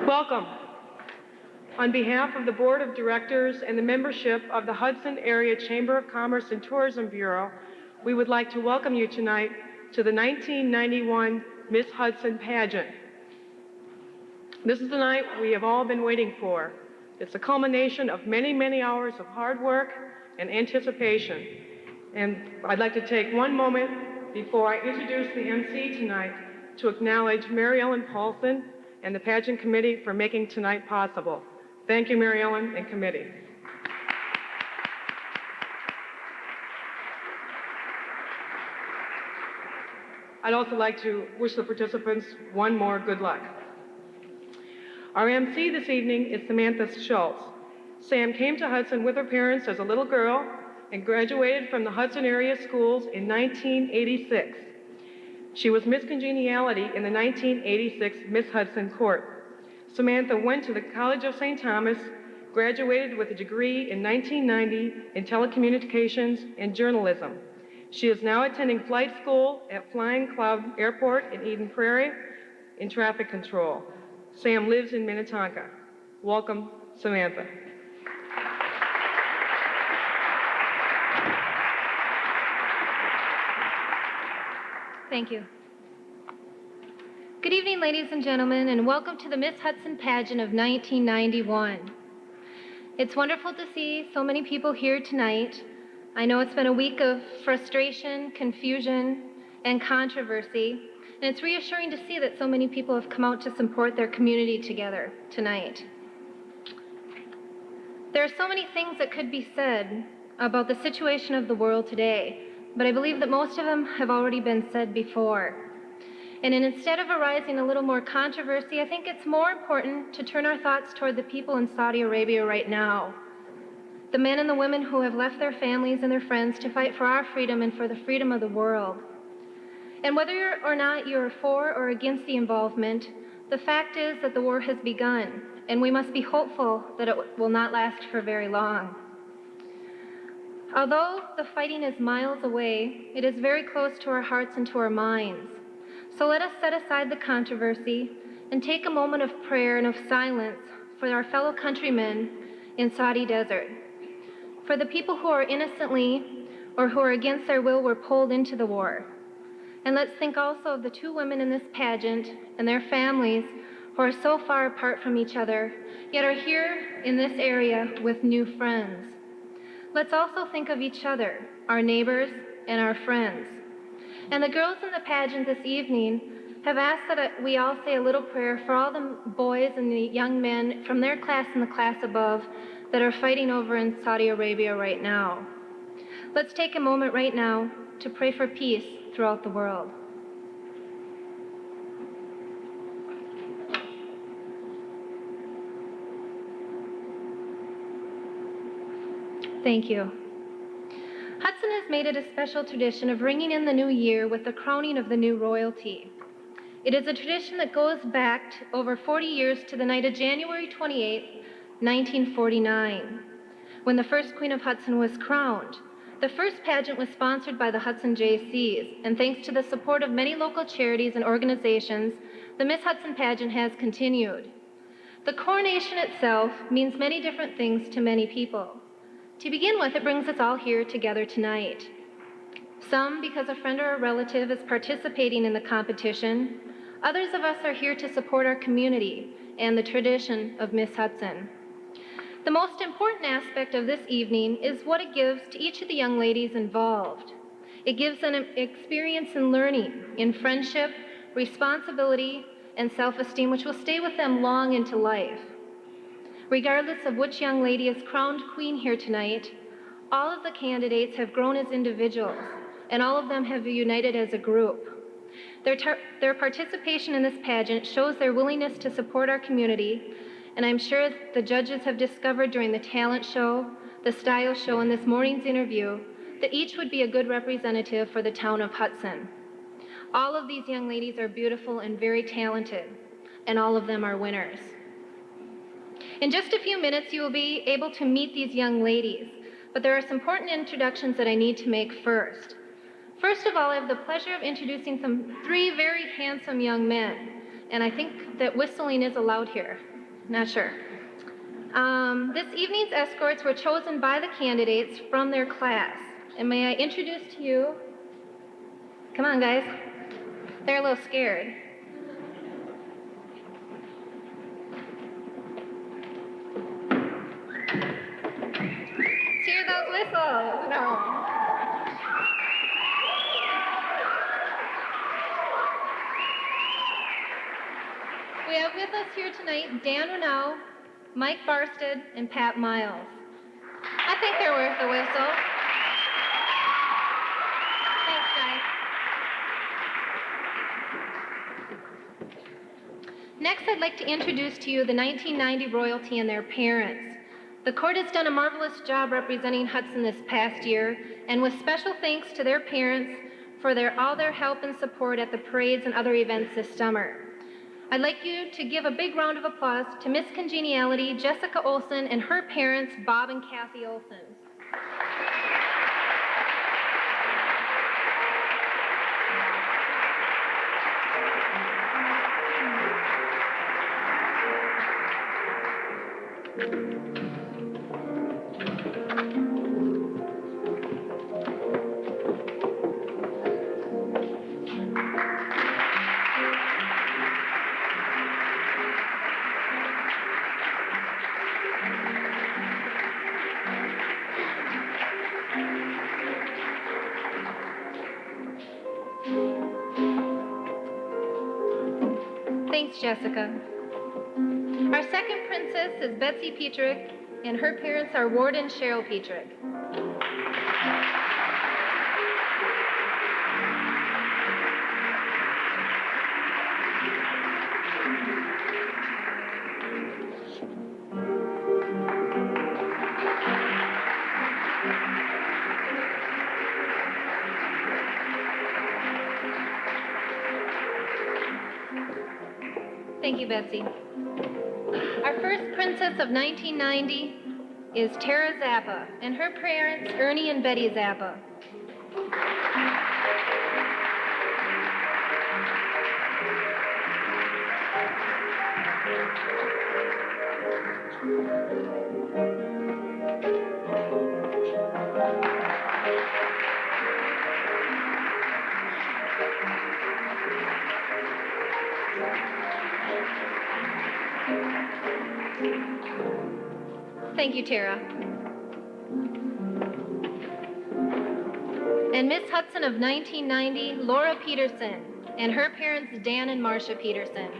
Welcome. On behalf of the Board of Directors and the membership of the Hudson Area Chamber of Commerce and Tourism Bureau, we would like to welcome you tonight to the 1991 Miss Hudson Pageant. This is the night we have all been waiting for. It's a culmination of many, many hours of hard work and anticipation. And I'd like to take one moment before I introduce the MC tonight to acknowledge Mary Ellen Paulson and the pageant committee for making tonight possible. Thank you, Mary Ellen and committee. I'd also like to wish the participants one more good luck. Our MC this evening is Samantha Schultz. Sam came to Hudson with her parents as a little girl and graduated from the Hudson area schools in 1986. She was Miss Congeniality in the 1986 Miss Hudson Court. Samantha went to the College of St. Thomas, graduated with a degree in 1990 in telecommunications and journalism. She is now attending flight school at Flying Cloud Airport in Eden Prairie in traffic control. Sam lives in Minnetonka. Welcome, Samantha. Thank you. Good evening, ladies and gentlemen, and welcome to the Miss Hudson Pageant of 1991. It's wonderful to see so many people here tonight. I know it's been a week of frustration, confusion, and controversy, and it's reassuring to see that so many people have come out to support their community together tonight. There are so many things that could be said about the situation of the world today, but I believe that most of them have already been said before. And instead of arising a little more controversy, I think it's more important to turn our thoughts toward the people in Saudi Arabia right now. The men and the women who have left their families and their friends to fight for our freedom and for the freedom of the world. And whether or not you're for or against the involvement, the fact is that the war has begun, and we must be hopeful that it will not last for very long. Although the fighting is miles away, it is very close to our hearts and to our minds. So let us set aside the controversy and take a moment of prayer and of silence for our fellow countrymen in Saudi desert, for the people who are innocently or who are against their will were pulled into the war. And let's think also of the two women in this pageant and their families who are so far apart from each other, yet are here in this area with new friends. Let's also think of each other, our neighbors and our friends. And the girls in the pageant this evening have asked that we all say a little prayer for all the boys and the young men from their class and the class above that are fighting over in Saudi Arabia right now. Let's take a moment right now to pray for peace throughout the world. Thank you. Hudson has made it a special tradition of ringing in the new year with the crowning of the new royalty. It is a tradition that goes back over 40 years to the night of January 28, 1949, when the first Queen of Hudson was crowned. The first pageant was sponsored by the Hudson JCs, and thanks to the support of many local charities and organizations, the Miss Hudson pageant has continued. The coronation itself means many different things to many people. To begin with, it brings us all here together tonight. Some because a friend or a relative is participating in the competition. Others of us are here to support our community and the tradition of Miss Hudson. The most important aspect of this evening is what it gives to each of the young ladies involved. It gives them an experience in learning, in friendship, responsibility, and self-esteem, which will stay with them long into life. Regardless of which young lady is crowned queen here tonight, all of the candidates have grown as individuals, and all of them have united as a group. Their participation in this pageant shows their willingness to support our community, and I'm sure the judges have discovered during the talent show, the style show, and this morning's interview that each would be a good representative for the town of Hudson. All of these young ladies are beautiful and very talented, and all of them are winners. In just a few minutes, you will be able to meet these young ladies, but there are some important introductions that I need to make first. First of all, I have the pleasure of introducing three very handsome young men, and I think that whistling is allowed here. Not sure. This evening's escorts were chosen by the candidates from their class. And may I introduce to you, come on guys, they're a little scared. Let's hear those whistles. No. We have with us here tonight Dan Renaud, Mike Barsted, and Pat Miles. I think they're worth the whistle. Thanks, guys. Next, I'd like to introduce to you the 1990 royalty and their parents. The court has done a marvelous job representing Hudson this past year, and with special thanks to their parents for all their help and support at the parades and other events this summer. I'd like you to give a big round of applause to Miss Congeniality, Jessica Olson, and her parents, Bob and Kathy Olson. Thanks, Jessica. Our second princess is Betsy Petrick, and her parents are Ward and Cheryl Petrick. Thank you, Betsy. Our first princess of 1990 is Tara Zappa, and her parents, Ernie and Betty Zappa. Thank you, Tara. And Miss Hudson of 1990, Laura Peterson, and her parents, Dan and Marcia Peterson.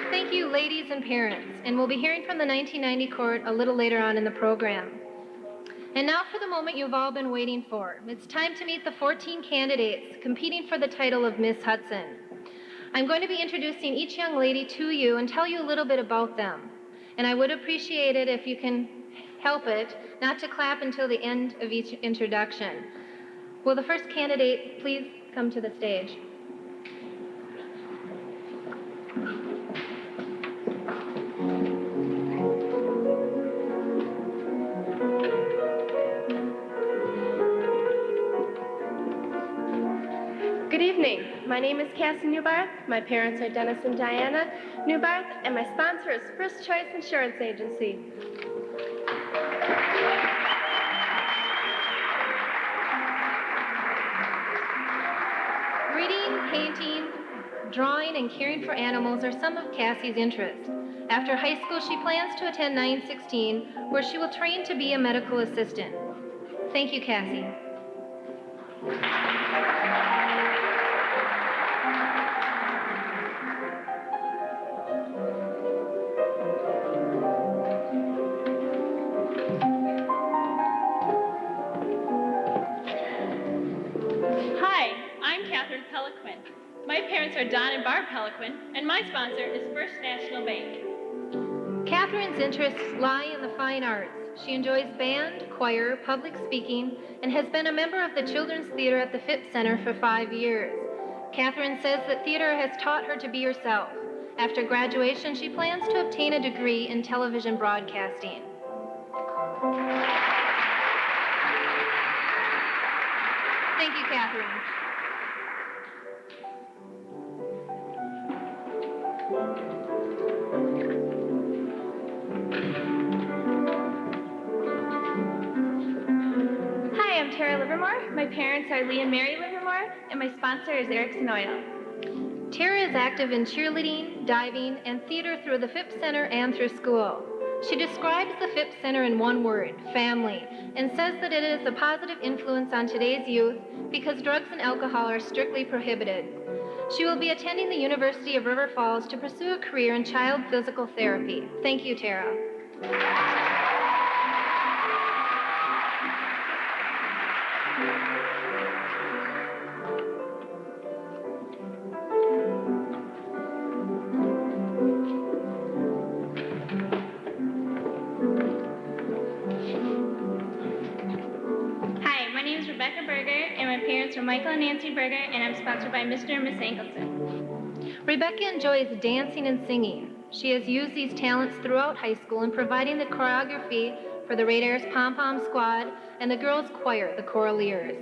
Thank you, ladies and parents, and we'll be hearing from the 1990 court a little later on in the program. And now for the moment you've all been waiting for. It's time to meet the 14 candidates competing for the title of Miss Hudson. I'm going to be introducing each young lady to you and tell you a little bit about them. And I would appreciate it if you can help it not to clap until the end of each introduction. Will the first candidate please come to the stage? Good evening. My name is Cassie Newbarth. My parents are Dennis and Diana Newbarth, and my sponsor is First Choice Insurance Agency. Reading, painting, drawing, and caring for animals are some of Cassie's interests. After high school, she plans to attend 916, where she will train to be a medical assistant. Thank you, Cassie. Peliquin. My parents are Don and Barb Peliquin, and my sponsor is First National Bank. Catherine's interests lie in the fine arts. She enjoys band, choir, public speaking, and has been a member of the Children's Theater at the Phipps Center for 5 years. Catherine says that theater has taught her to be herself. After graduation, she plans to obtain a degree in television broadcasting. Thank you, Catherine. Hi, I'm Tara Livermore. My parents are Lee and Mary Livermore, and my sponsor is Erickson Oil. Tara is active in cheerleading, diving, and theater through the Phipps Center and through school. She describes the Phipps Center in one word, family, and says that it is a positive influence on today's youth because drugs and alcohol are strictly prohibited. She will be attending the University of River Falls to pursue a career in child physical therapy. Thank you, Tara. Hi, my name is Rebecca Berger, and my parents are Michael and Nancy Berger, and I'm sponsored by Mr. and Miss Ankelson. Rebecca enjoys dancing and singing. She has used these talents throughout high school in providing the choreography for the Raiders Pom Pom Squad and the girls' choir, the Choraleers.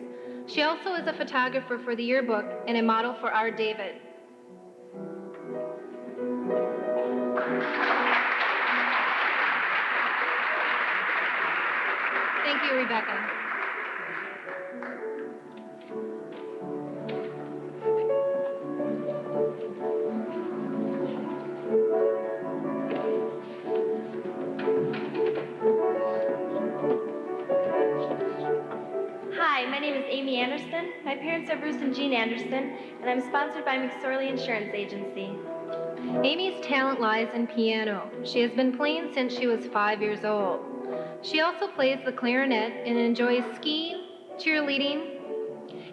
She also is a photographer for the yearbook and a model for Our David. Thank you, Rebecca. Hi, my name is Amy Anderson. My parents are Bruce and Jean Anderson, and I'm sponsored by McSorley Insurance Agency. Amy's talent lies in piano. She has been playing since she was 5 years old. She also plays the clarinet and enjoys skiing, cheerleading.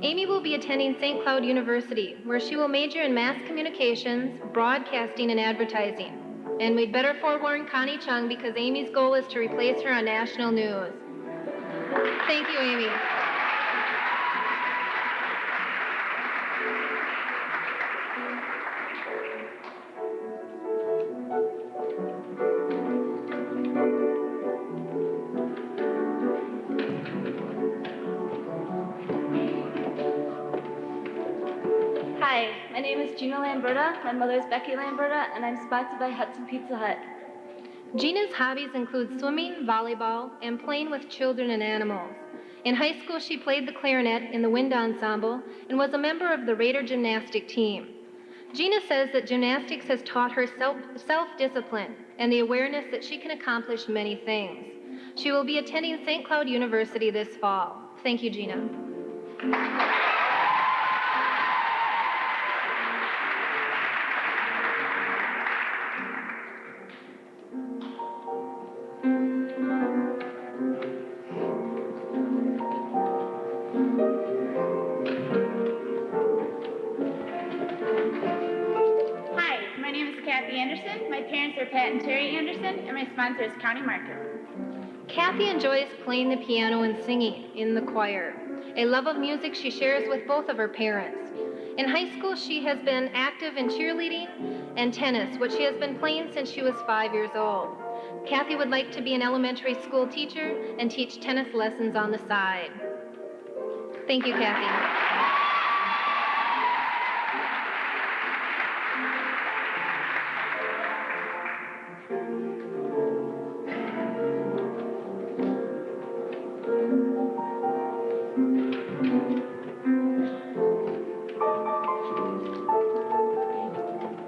Amy will be attending St. Cloud University, where she will major in mass communications, broadcasting, and advertising. And we'd better forewarn Connie Chung because Amy's goal is to replace her on national news. Thank you, Amy. Hi, my name is Gina Lamberta. My mother is Becky Lamberta, and I'm sponsored by Hudson Pizza Hut. Gina's hobbies include swimming, volleyball, and playing with children and animals. In high school, she played the clarinet in the wind ensemble and was a member of the Raider gymnastic team. Gina says that gymnastics has taught her self-discipline and the awareness that she can accomplish many things. She will be attending St. Cloud University this fall. Thank you, Gina. Hi, my name is Kathy Anderson. My parents are Pat and Terry Anderson, and my sponsor is County Market. Kathy enjoys playing the piano and singing in the choir, a love of music she shares with both of her parents. In high school, she has been active in cheerleading and tennis, which she has been playing since she was 5 years old. Kathy would like to be an elementary school teacher and teach tennis lessons on the side. Thank you, Kathy.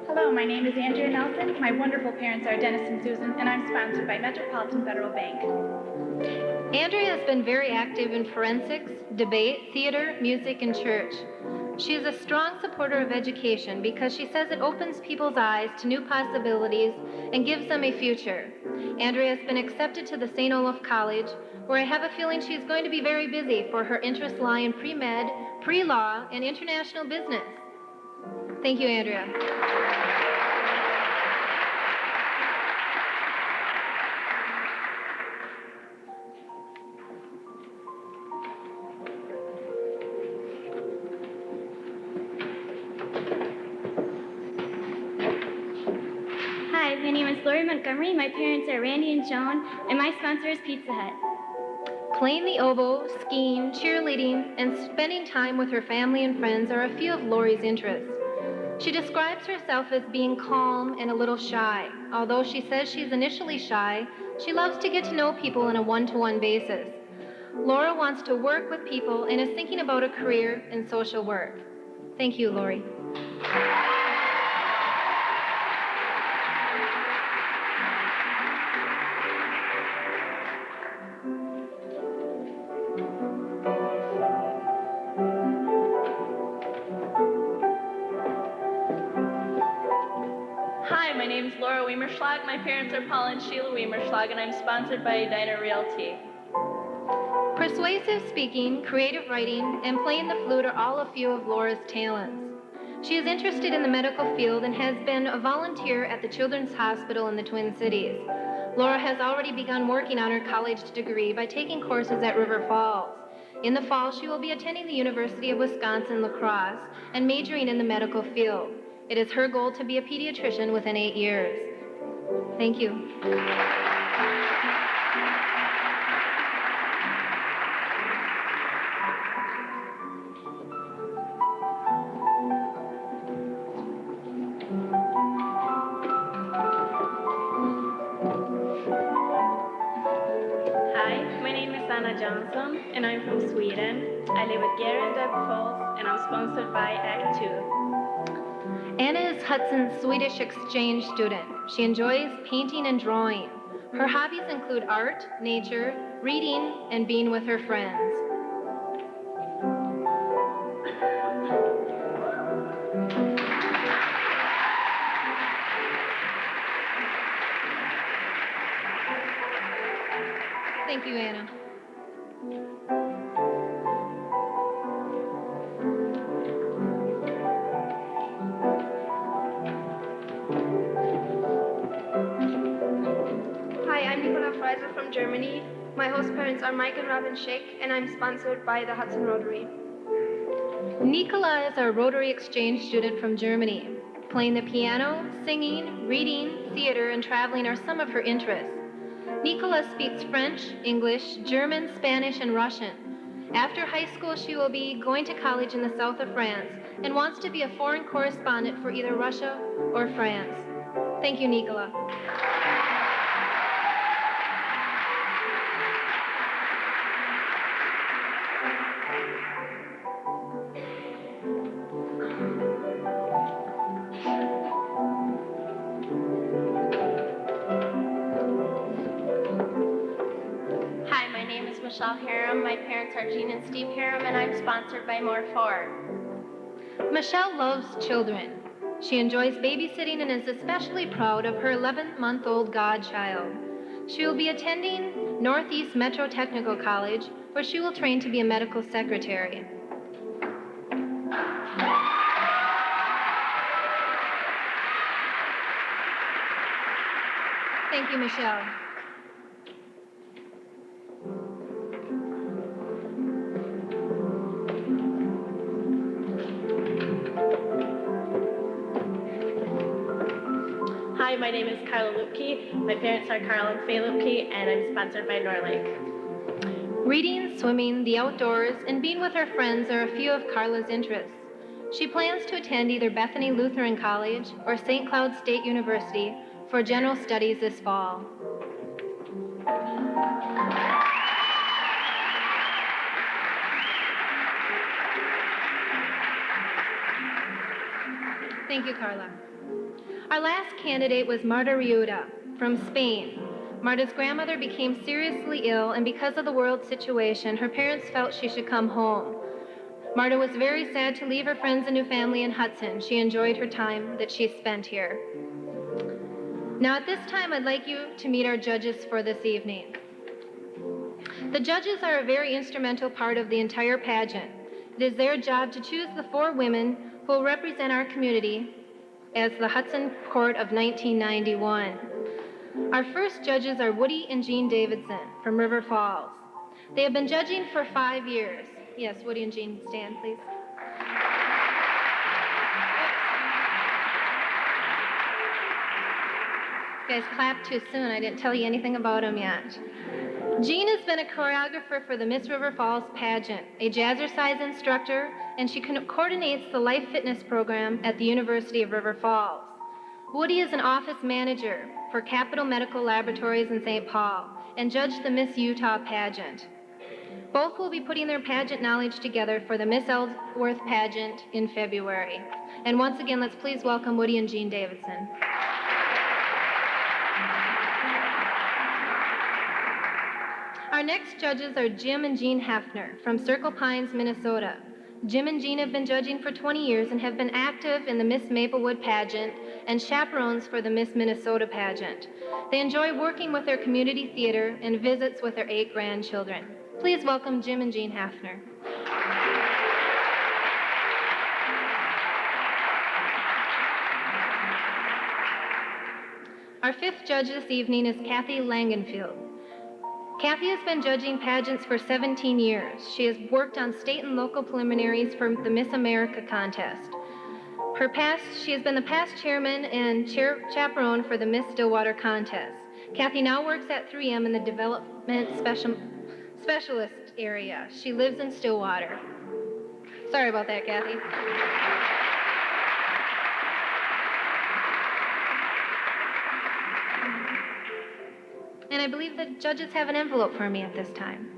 Hello, my name is Andrea Nelson. My wonderful parents are Dennis and Susan, and I'm sponsored by Metropolitan Federal Bank. Andrea has been very active in forensics, debate, theater, music, and church. She is a strong supporter of education because she says it opens people's eyes to new possibilities and gives them a future. Andrea has been accepted to the St. Olaf College, where I have a feeling she's going to be very busy for her interests lie in pre-med, pre-law, and international business. Thank you, Andrea. Hi, my name is Lori Montgomery. My parents are Randy and Joan, and my sponsor is Pizza Hut. Playing the oboe, skiing, cheerleading, and spending time with her family and friends are a few of Lori's interests. She describes herself as being calm and a little shy. Although she says she's initially shy, she loves to get to know people on a one-to-one basis. Laura wants to work with people and is thinking about a career in social work. Thank you, Lori. Hi, my name is Laura Weimerschlag. My parents are Paul and Sheila Weimerschlag, and I'm sponsored by Edina Realty. Persuasive speaking, creative writing, and playing the flute are all a few of Laura's talents. She is interested in the medical field and has been a volunteer at the Children's Hospital in the Twin Cities. Laura has already begun working on her college degree by taking courses at River Falls. In the fall, she will be attending the University of Wisconsin-La Crosse and majoring in the medical field. It is her goal to be a pediatrician within 8 years. Thank you. Hi, my name is Anna Johnson, and I'm from Sweden. I live with Gary and Deb Falls, and I'm sponsored by Act 2. Anna is Hudson's Swedish exchange student. She enjoys painting and drawing. Her hobbies include art, nature, reading, and being with her friends. Thank you, Anna. Hi, I'm Nicola Freiser from Germany. My host parents are Mike and Robin Schick, and I'm sponsored by the Hudson Rotary. Nicola is our Rotary Exchange student from Germany. Playing the piano, singing, reading, theater, and traveling are some of her interests. Nicola speaks French, English, German, Spanish, and Russian. After high school, she will be going to college in the south of France and wants to be a foreign correspondent for either Russia or France. Thank you, Nicola. Hi, my name is Michelle Harem. My parents are Jean and Steve Harem, and I'm sponsored by More 4. Michelle loves children. She enjoys babysitting and is especially proud of her 11-month-old godchild. She will be attending Northeast Metro Technical College, where she will train to be a medical secretary. Thank you, Michelle. Hi, my name is Carla Lupke. My parents are Carl and Faye Lupke, and I'm sponsored by Norlake. Reading, swimming, the outdoors, and being with her friends are a few of Carla's interests. She plans to attend either Bethany Lutheran College or St. Cloud State University for general studies this fall. Thank you, Carla. Our last candidate was Marta Riuda from Spain. Marta's grandmother became seriously ill, and because of the world situation, her parents felt she should come home. Marta was very sad to leave her friends and new family in Hudson. She enjoyed her time that she spent here. Now, at this time, I'd like you to meet our judges for this evening. The judges are a very instrumental part of the entire pageant. It is their job to choose the 4 women who will represent our community as the Hudson Court of 1991. Our first judges are Woody and Jean Davidson from River Falls. They have been judging for 5 years. Yes, Woody and Jean, stand, please. You guys clapped too soon. I didn't tell you anything about them yet. Jean has been a choreographer for the Miss River Falls pageant, a jazzercise instructor, and she coordinates the Life Fitness program at the University of River Falls. Woody is an office manager for Capital Medical Laboratories in St. Paul and judged the Miss Utah pageant. Both will be putting their pageant knowledge together for the Miss Ellsworth pageant in February. And once again, let's please welcome Woody and Jean Davidson. Our next judges are Jim and Jean Hefner from Circle Pines, Minnesota. Jim and Jean have been judging for 20 years and have been active in the Miss Maplewood pageant and chaperones for the Miss Minnesota pageant. They enjoy working with their community theater and visits with their 8 grandchildren. Please welcome Jim and Jean Hefner. Our 5th judge this evening is Kathy Langenfield. Kathy has been judging pageants for 17 years. She has worked on state and local preliminaries for the Miss America contest. She has been the past chairman and chaperone for the Miss Stillwater contest. Kathy now works at 3M in the development specialist area. She lives in Stillwater. Sorry about that, Kathy. And I believe the judges have an envelope for me at this time.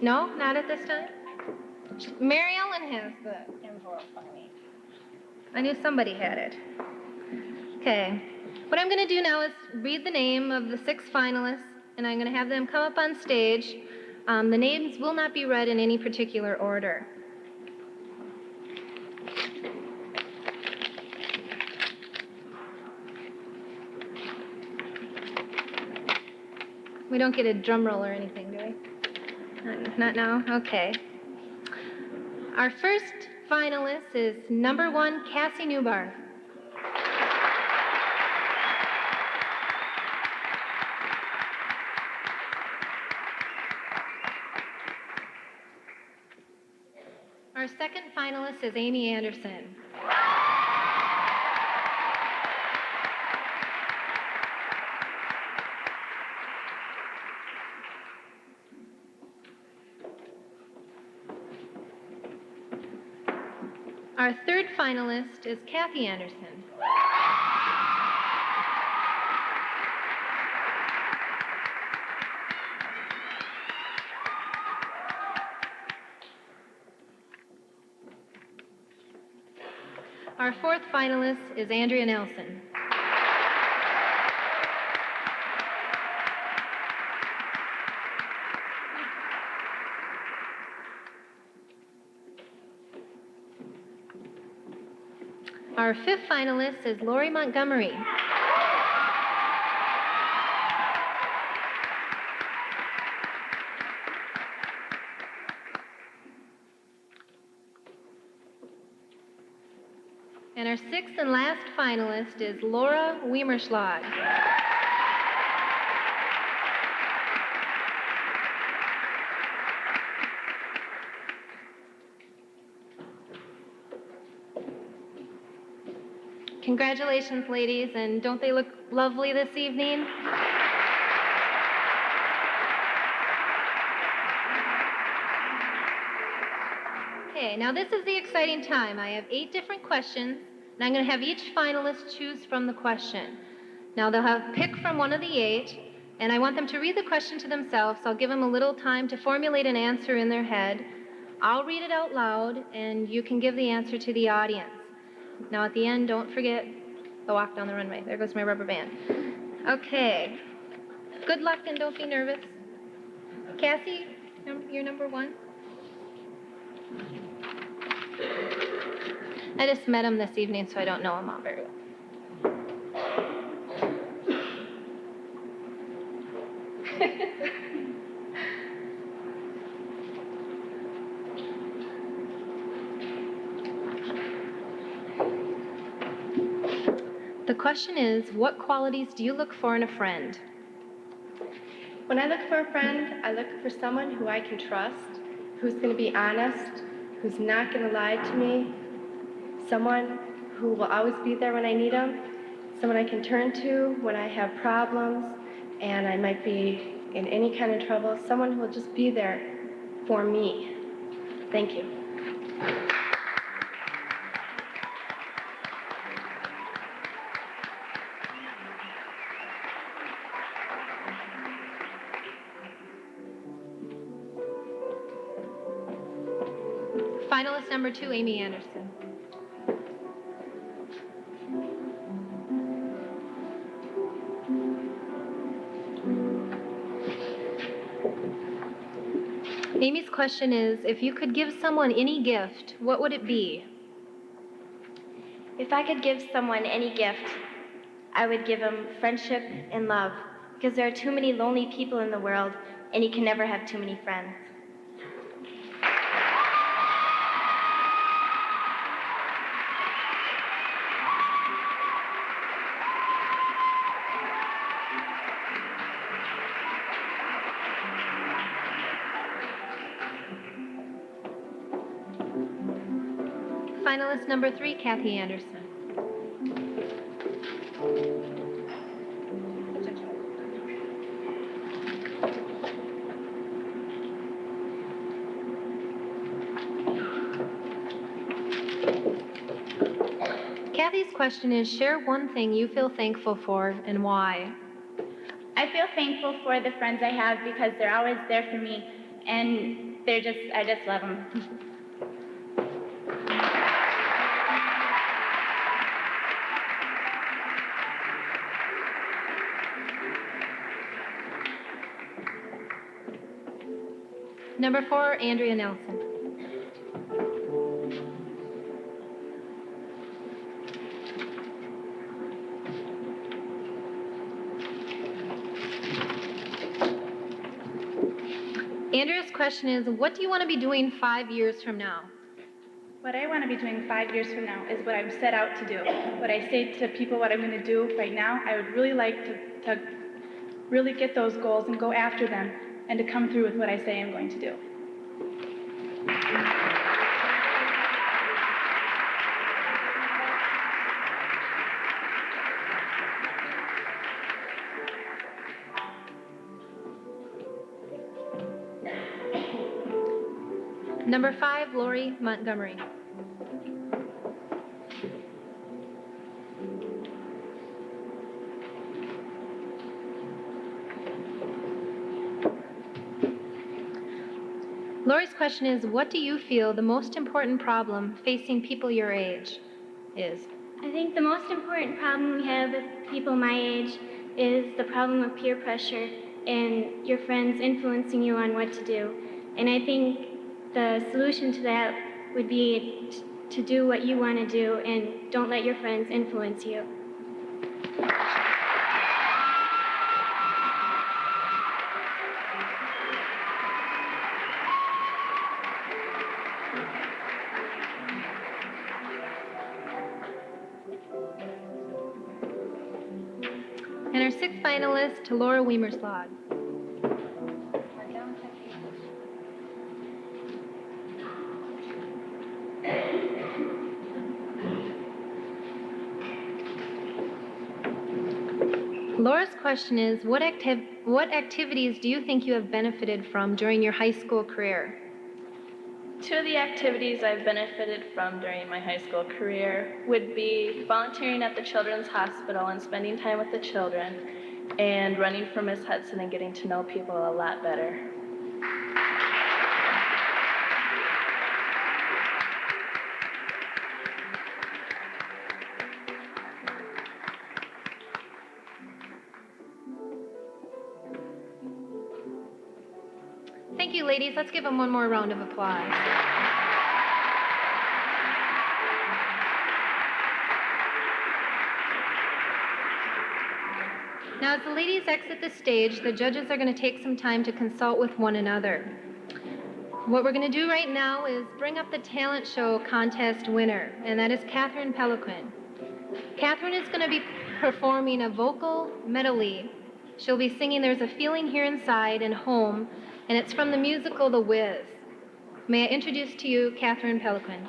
No, not at this time? Mary Ellen has the envelope for me. I knew somebody had it. Okay. What I'm going to do now is read the name of the 6 finalists, and I'm going to have them come up on stage. The names will not be read in any particular order. We don't get a drum roll or anything, do we? Not now? Okay. Our first finalist is number 1, Cassie Newbar. Our second finalist is Amy Anderson. Our third finalist is Kathy Anderson. Our fourth finalist is Andrea Nelson. Our fifth finalist is Lori Montgomery. And our sixth and last finalist is Laura Wiemerschlag. Congratulations, ladies, and don't they look lovely this evening? Okay, now this is the exciting time. I have 8 different questions, and I'm going to have each finalist choose from the question. Now they'll have pick from one of the 8, and I want them to read the question to themselves. So I'll give them a little time to formulate an answer in their head. I'll read it out loud, and you can give the answer to the audience. Now at the end, don't forget the walk down the runway. There goes my rubber band. Okay. Good luck and don't be nervous. Cassie, you're number 1. I just met him this evening, so I don't know him all very well. The question is, what qualities do you look for in a friend? When I look for a friend, I look for someone who I can trust, who's going to be honest, who's not going to lie to me, someone who will always be there when I need them, someone I can turn to when I have problems and I might be in any kind of trouble, someone who will just be there for me. Thank you. Finalist number 2, Amy Anderson. Amy's question is, if you could give someone any gift, what would it be? If I could give someone any gift, I would give them friendship and love, because there are too many lonely people in the world, and you can never have too many friends. Finalist number 3, Kathy Anderson. Kathy's question is, share one thing you feel thankful for and why. I feel thankful for the friends I have because they're always there for me, and I just love them. Number 4, Andrea Nelson. Andrea's question is, what do you want to be doing 5 years from now? What I want to be doing 5 years from now is what I'm set out to do. What I say to people what I'm going to do right now, I would really like to really get those goals and go after them and to come through with what I say I'm going to do. Number 5, Lori Montgomery. Lori's question is, what do you feel the most important problem facing people your age is? I think the most important problem we have with people my age is the problem of peer pressure and your friends influencing you on what to do. And I think the solution to that would be to do what you want to do and don't let your friends influence you. And our 6th finalist, Laura Weimerslod. Laura's question is, what activities do you think you have benefited from during your high school career? Two of the activities I've benefited from during my high school career would be volunteering at the Children's Hospital and spending time with the children, and running for Miss Hudson and getting to know people a lot better. Thank you, ladies. Let's give them one more round of applause. Now, as the ladies exit the stage, the judges are going to take some time to consult with one another. What we're going to do right now is bring up the talent show contest winner, and that is Catherine Peliquin. Catherine is going to be performing a vocal medley. She'll be singing There's a Feeling Here Inside and Home, and it's from the musical The Wiz. May I introduce to you Catherine Pelican.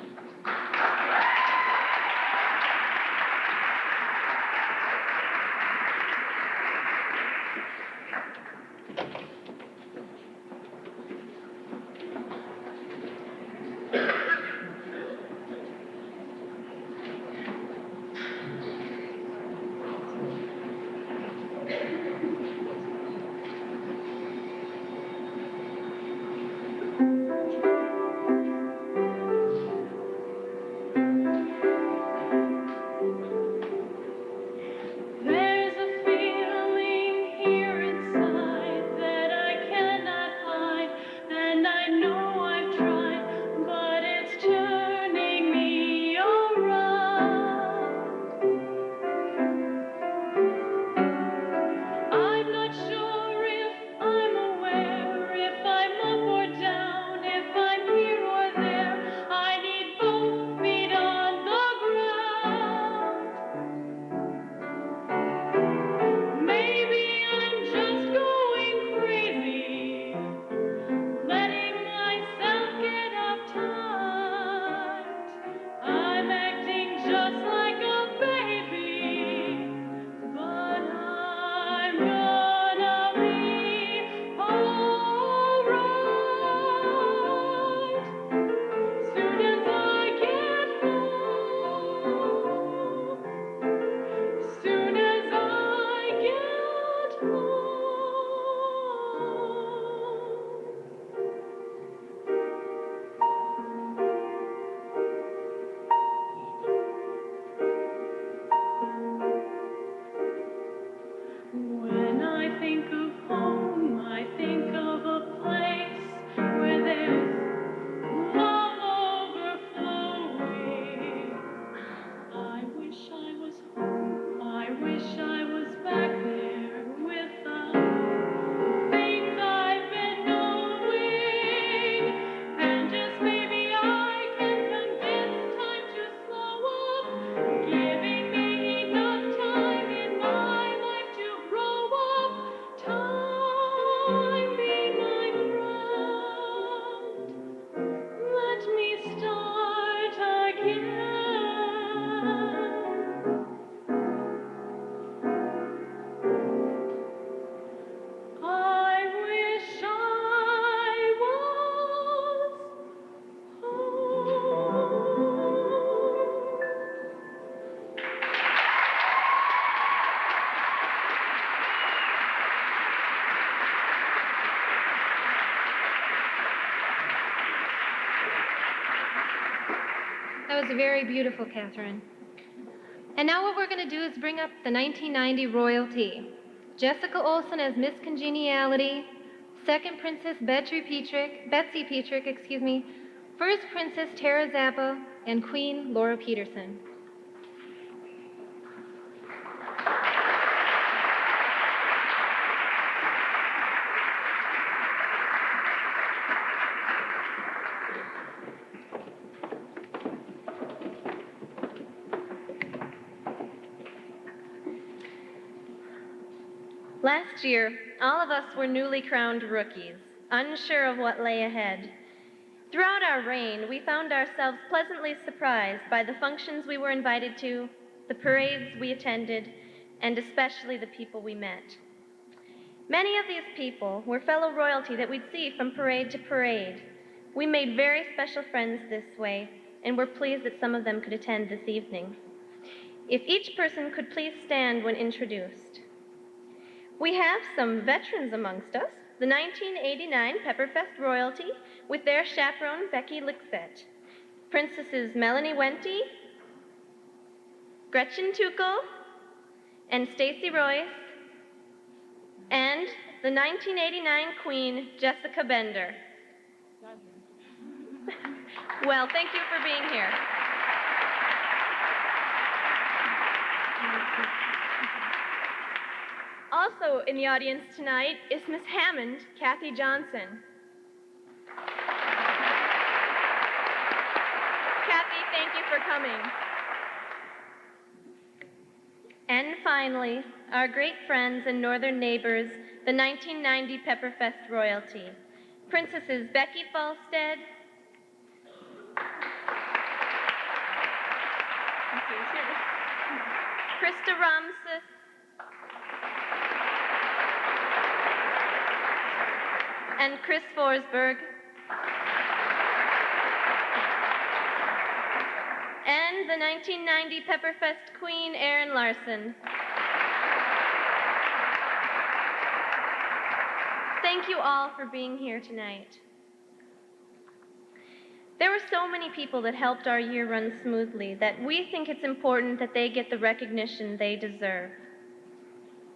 There's a feeling here inside that I cannot hide, and I know I've tried, but it's turning me around. I'm not sure if I'm aware, if I'm up or down, if I'm here or there. I need both feet on the ground. Maybe I'm just going crazy, letting myself get uptight. I'm acting just like a baby, but I'm gonna be alright. Soon as I get home, soon as I get home. When I think of home, I think of a place where there's love overflowing. I wish I was home, I wish I was back there with the things I've been knowing. And just maybe I can convince time to slow up, giving me enough time in my life to grow up. Time be my friend. Let me start again. I wish I was home. That was very beautiful, Catherine. And now what we're going to do is bring up the 1990 royalty. Jessica Olsen as Miss Congeniality, second Princess Betsy Petrick, first Princess Tara Zappa, and Queen Laura Peterson. Last year, all of us were newly crowned rookies, unsure of what lay ahead. Throughout our reign, we found ourselves pleasantly surprised by the functions we were invited to, the parades we attended, and especially the people we met. Many of these people were fellow royalty that we'd see from parade to parade. We made very special friends this way, and we're pleased that some of them could attend this evening. If each person could please stand when introduced. We have some veterans amongst us, the 1989 Pepperfest royalty with their chaperone Becky Lixet, Princesses Melanie Wente, Gretchen Tuchel, and Stacy Royce, and the 1989 Queen Jessica Bender. Well, thank you for being here. Also in the audience tonight is Miss Hammond, Kathy Johnson. Kathy, thank you for coming. And finally, our great friends and northern neighbors, the 1990 Pepperfest royalty. Princesses Becky Falstead, Krista Ramses, and Chris Forsberg, and the 1990 Pepperfest Queen, Erin Larson. Thank you all for being here tonight. There were so many people that helped our year run smoothly that we think it's important that they get the recognition they deserve.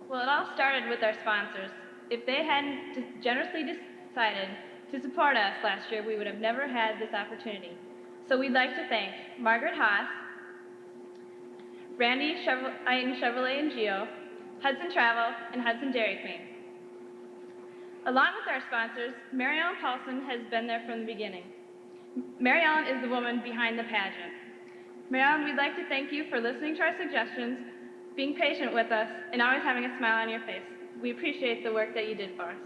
Well, it all started with our sponsors. If they hadn't generously decided to support us last year, we would have never had this opportunity. So we'd like to thank Margaret Haas, Randy Eiten Chevrolet and Geo, Hudson Travel, and Hudson Dairy Queen. Along with our sponsors, Mary Ellen Paulson has been there from the beginning. Mary Ellen is the woman behind the pageant. Mary Ellen, we'd like to thank you for listening to our suggestions, being patient with us, and always having a smile on your face. We appreciate the work that you did for us.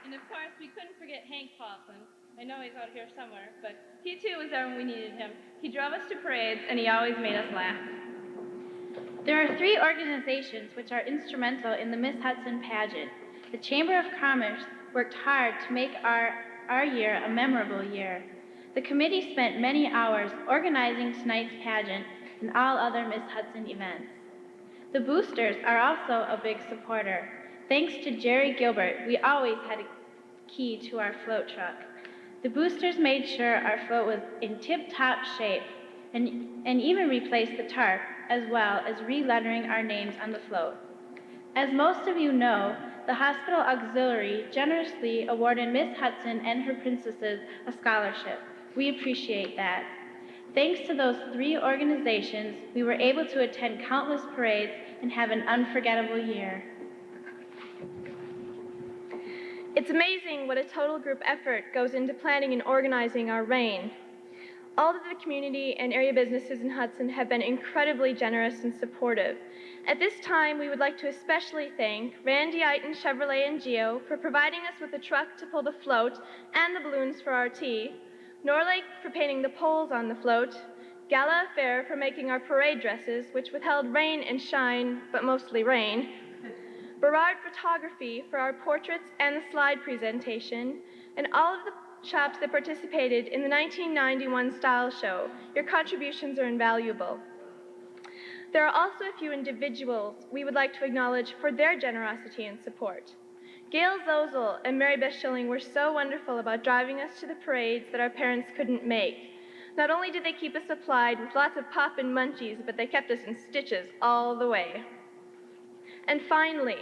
And of course, we couldn't forget Hank Paulson. I know he's out here somewhere, but he too was there when we needed him. He drove us to parades, and he always made us laugh. There are 3 organizations which are instrumental in the Miss Hudson pageant. The Chamber of Commerce worked hard to make our year a memorable year. The committee spent many hours organizing tonight's pageant and all other Miss Hudson events. The boosters are also a big supporter. Thanks to Jerry Gilbert, we always had a key to our float truck. The boosters made sure our float was in tip-top shape and even replaced the tarp, as well as re-lettering our names on the float. As most of you know, the Hospital Auxiliary generously awarded Miss Hudson and her princesses a scholarship. We appreciate that. Thanks to those 3 organizations, we were able to attend countless parades and have an unforgettable year. It's amazing what a total group effort goes into planning and organizing our reign. All of the community and area businesses in Hudson have been incredibly generous and supportive. At this time, we would like to especially thank Randy Eiten Chevrolet and Geo for providing us with a truck to pull the float and the balloons for our tea, Norlake for painting the poles on the float, Gala Affair for making our parade dresses, which withheld rain and shine, but mostly rain, Berard Photography for our portraits and the slide presentation, and all of the shops that participated in the 1991 style show. Your contributions are invaluable. There are also a few individuals we would like to acknowledge for their generosity and support. Gail Zozel and Mary Beth Schilling were so wonderful about driving us to the parades that our parents couldn't make. Not only did they keep us supplied with lots of pop and munchies, but they kept us in stitches all the way. And finally,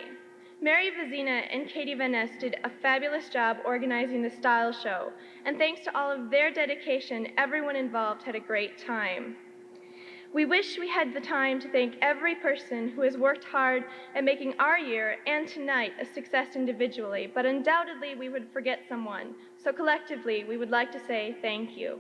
Mary Vizina and Katie Van Ness did a fabulous job organizing the style show, and thanks to all of their dedication, everyone involved had a great time. We wish we had the time to thank every person who has worked hard at making our year and tonight a success individually, but undoubtedly we would forget someone. So collectively, we would like to say thank you.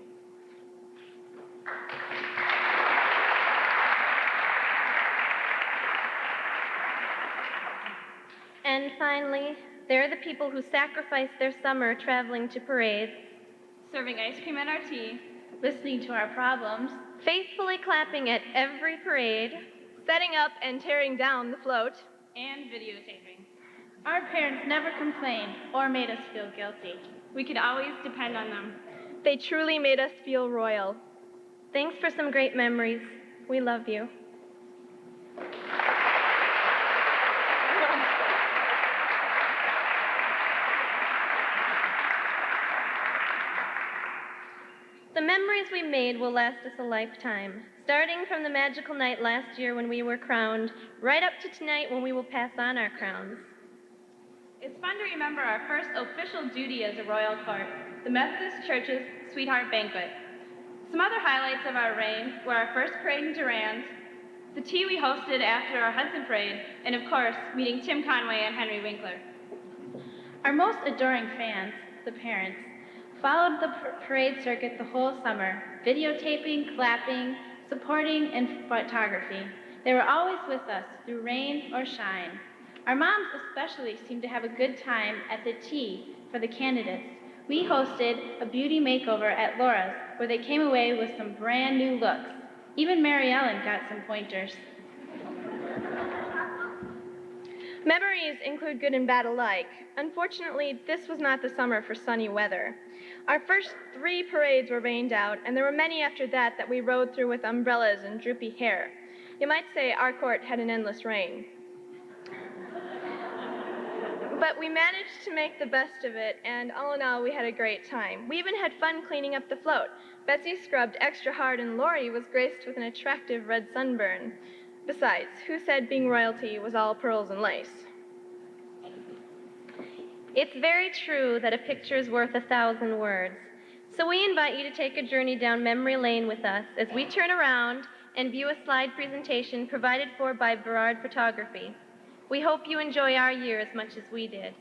And finally, there are the people who sacrificed their summer traveling to parades, Serving ice cream at our tea, Listening to our problems, faithfully clapping at every parade, Setting up and tearing down the float, and videotaping. our parents never complained or made us feel guilty. We could always depend on them. they truly made us feel royal. thanks for some great memories. We love you. The memories we made will last us a lifetime, starting from the magical night last year when we were crowned, right up to tonight when we will pass on our crowns. It's fun to remember our first official duty as a royal court, the Methodist Church's Sweetheart Banquet. Some other highlights of our reign were our first parade in Durand, the tea we hosted after our Hudson parade, and of course, meeting Tim Conway and Henry Winkler. Our most adoring fans, the parents, followed the parade circuit the whole summer, videotaping, clapping, supporting, and photography. They were always with us through rain or shine. Our moms especially seemed to have a good time at the tea for the candidates. We hosted a beauty makeover at Laura's where they came away with some brand new looks. Even Mary Ellen got some pointers. Memories include good and bad alike. Unfortunately, this was not the summer for sunny weather. Our first 3 parades were rained out, and there were many after that we rode through with umbrellas and droopy hair. You might say our court had an endless reign. But we managed to make the best of it, and all in all, we had a great time. We even had fun cleaning up the float. Betsy scrubbed extra hard, and Lori was graced with an attractive red sunburn. Besides, who said being royalty was all pearls and lace? It's very true that a picture is worth 1,000 words. So we invite you to take a journey down memory lane with us as we turn around and view a slide presentation provided for by Berard Photography. We hope you enjoy our year as much as we did.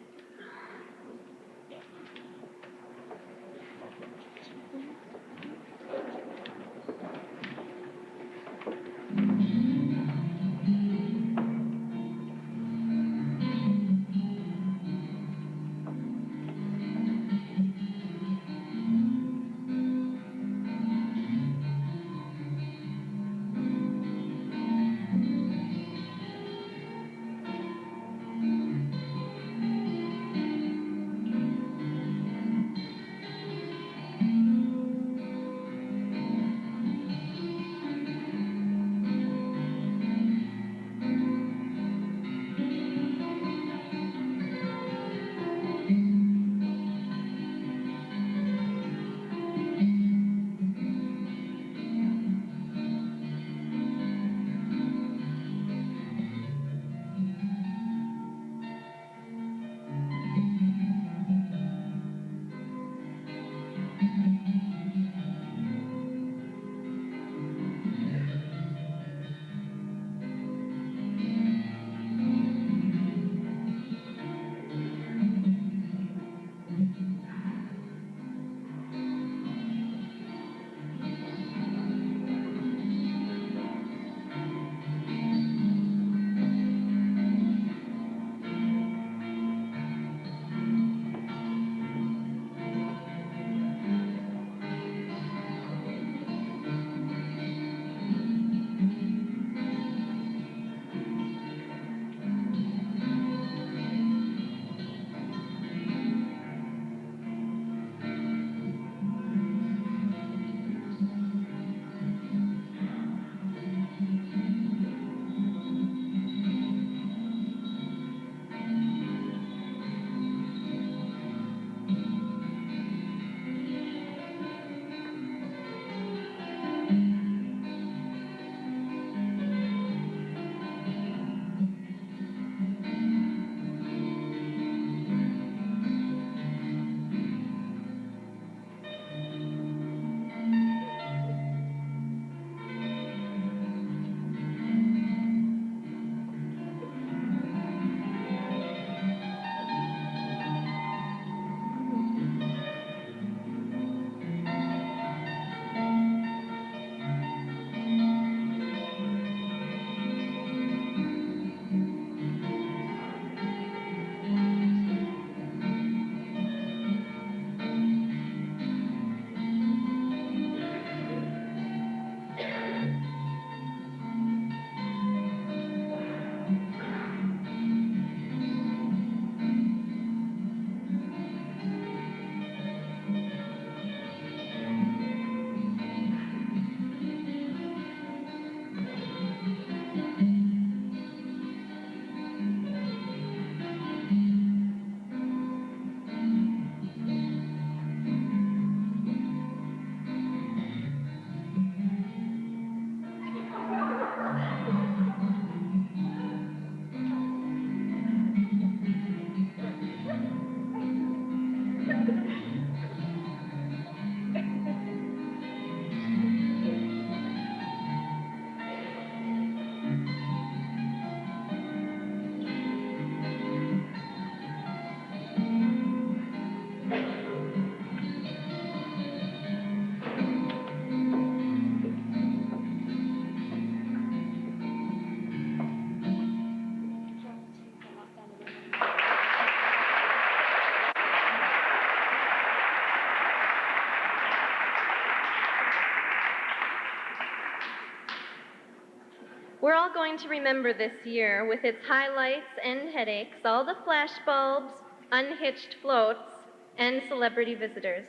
We're all going to remember this year with its highlights and headaches, all the flashbulbs, unhitched floats, and celebrity visitors.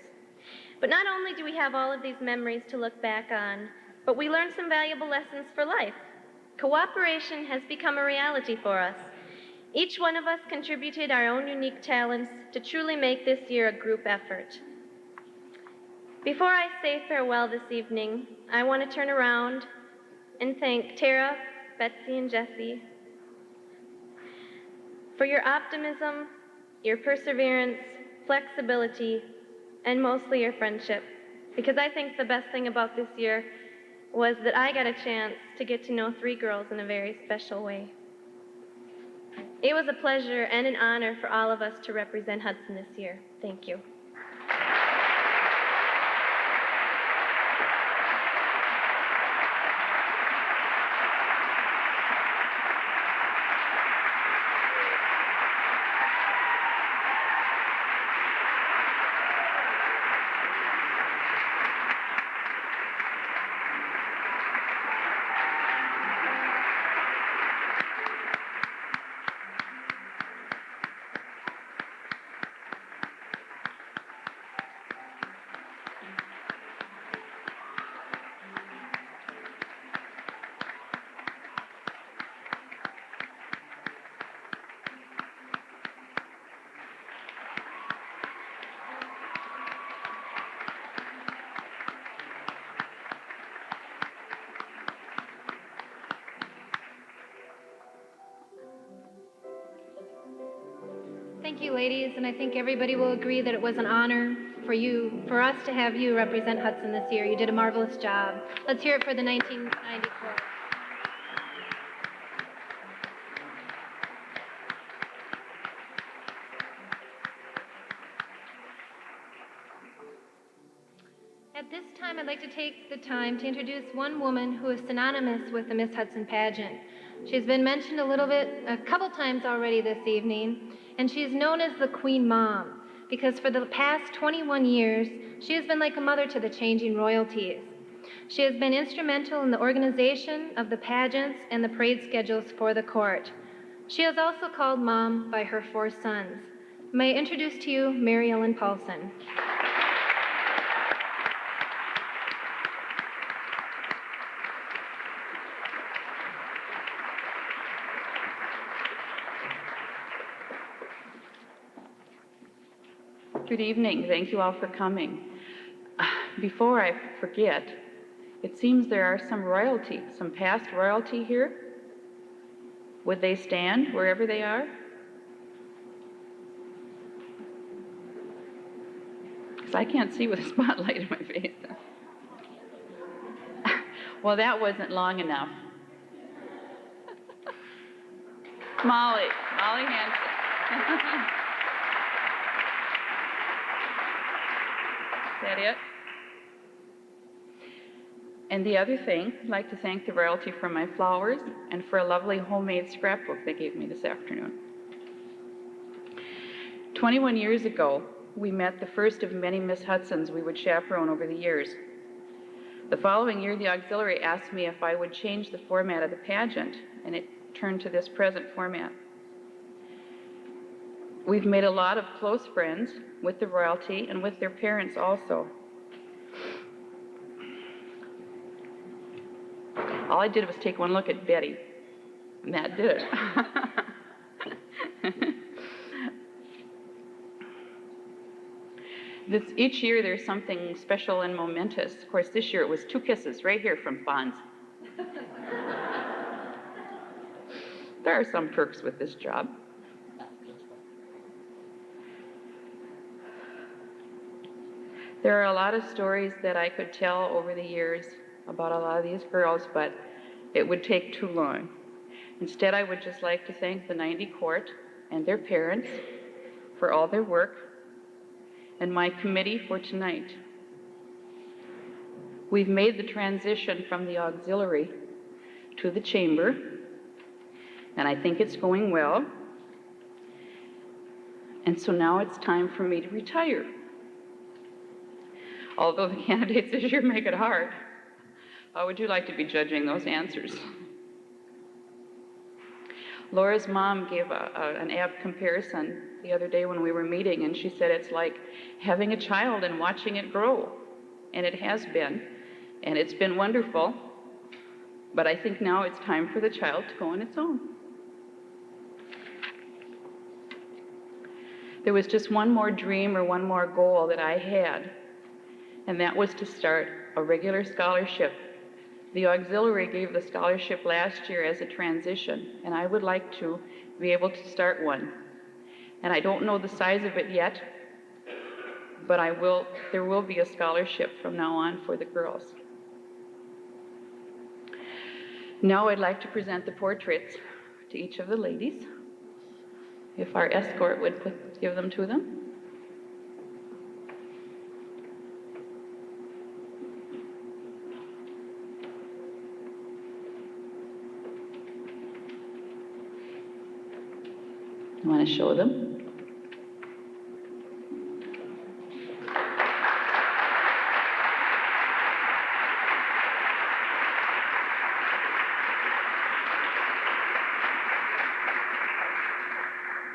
But not only do we have all of these memories to look back on, but we learned some valuable lessons for life. Cooperation has become a reality for us. Each one of us contributed our own unique talents to truly make this year a group effort. Before I say farewell this evening, I want to turn around and thank Tara, Betsy, and Jessie for your optimism, your perseverance, flexibility, and mostly your friendship. Because I think the best thing about this year was that I got a chance to get to know 3 girls in a very special way. It was a pleasure and an honor for all of us to represent Hudson this year. Thank you. Thank you, ladies, and I think everybody will agree that it was an honor for us to have you represent Hudson this year. You did a marvelous job. Let's hear it for the 1994. At this time, I'd like to take the time to introduce one woman who is synonymous with the Miss Hudson pageant. She's been mentioned a couple times already this evening, and she's known as the Queen Mom because for the past 21 years, she has been like a mother to the changing royalties. She has been instrumental in the organization of the pageants and the parade schedules for the court. She is also called Mom by her 4 sons. May I introduce to you Mary Ellen Paulson. Good evening. Thank you all for coming. Before I forget, it seems there are some royalty, some past royalty here. Would they stand wherever they are? Because I can't see with a spotlight in my face. Well, that wasn't long enough. Molly Hanson. Is that it? And the other thing, I'd like to thank the royalty for my flowers and for a lovely homemade scrapbook they gave me this afternoon. 21 years ago, we met the first of many Miss Hudsons we would chaperone over the years. The following year, the auxiliary asked me if I would change the format of the pageant, and it turned to this present format. We've made a lot of close friends with the royalty and with their parents also. All I did was take one look at Betty, and that did it. Each year there's something special and momentous. Of course, this year it was 2 kisses right here from Fonz. There are some perks with this job. There are a lot of stories that I could tell over the years about a lot of these girls, but it would take too long. Instead, I would just like to thank the 90 Court and their parents for all their work and my committee for tonight. We've made the transition from the auxiliary to the chamber, and I think it's going well. And so now it's time for me to retire. Although the candidates this year make it hard. How would you like to be judging those answers? Laura's mom gave an apt comparison the other day when we were meeting, and she said it's like having a child and watching it grow. And it has been, and it's been wonderful, but I think now it's time for the child to go on its own. There was just one more dream or one more goal that I had, and that was to start a regular scholarship. The auxiliary gave the scholarship last year as a transition, and I would like to be able to start one. And I don't know the size of it yet, but there will be a scholarship from now on for the girls. Now I'd like to present the portraits to each of the ladies. If our escort would give them to them. You want to show them?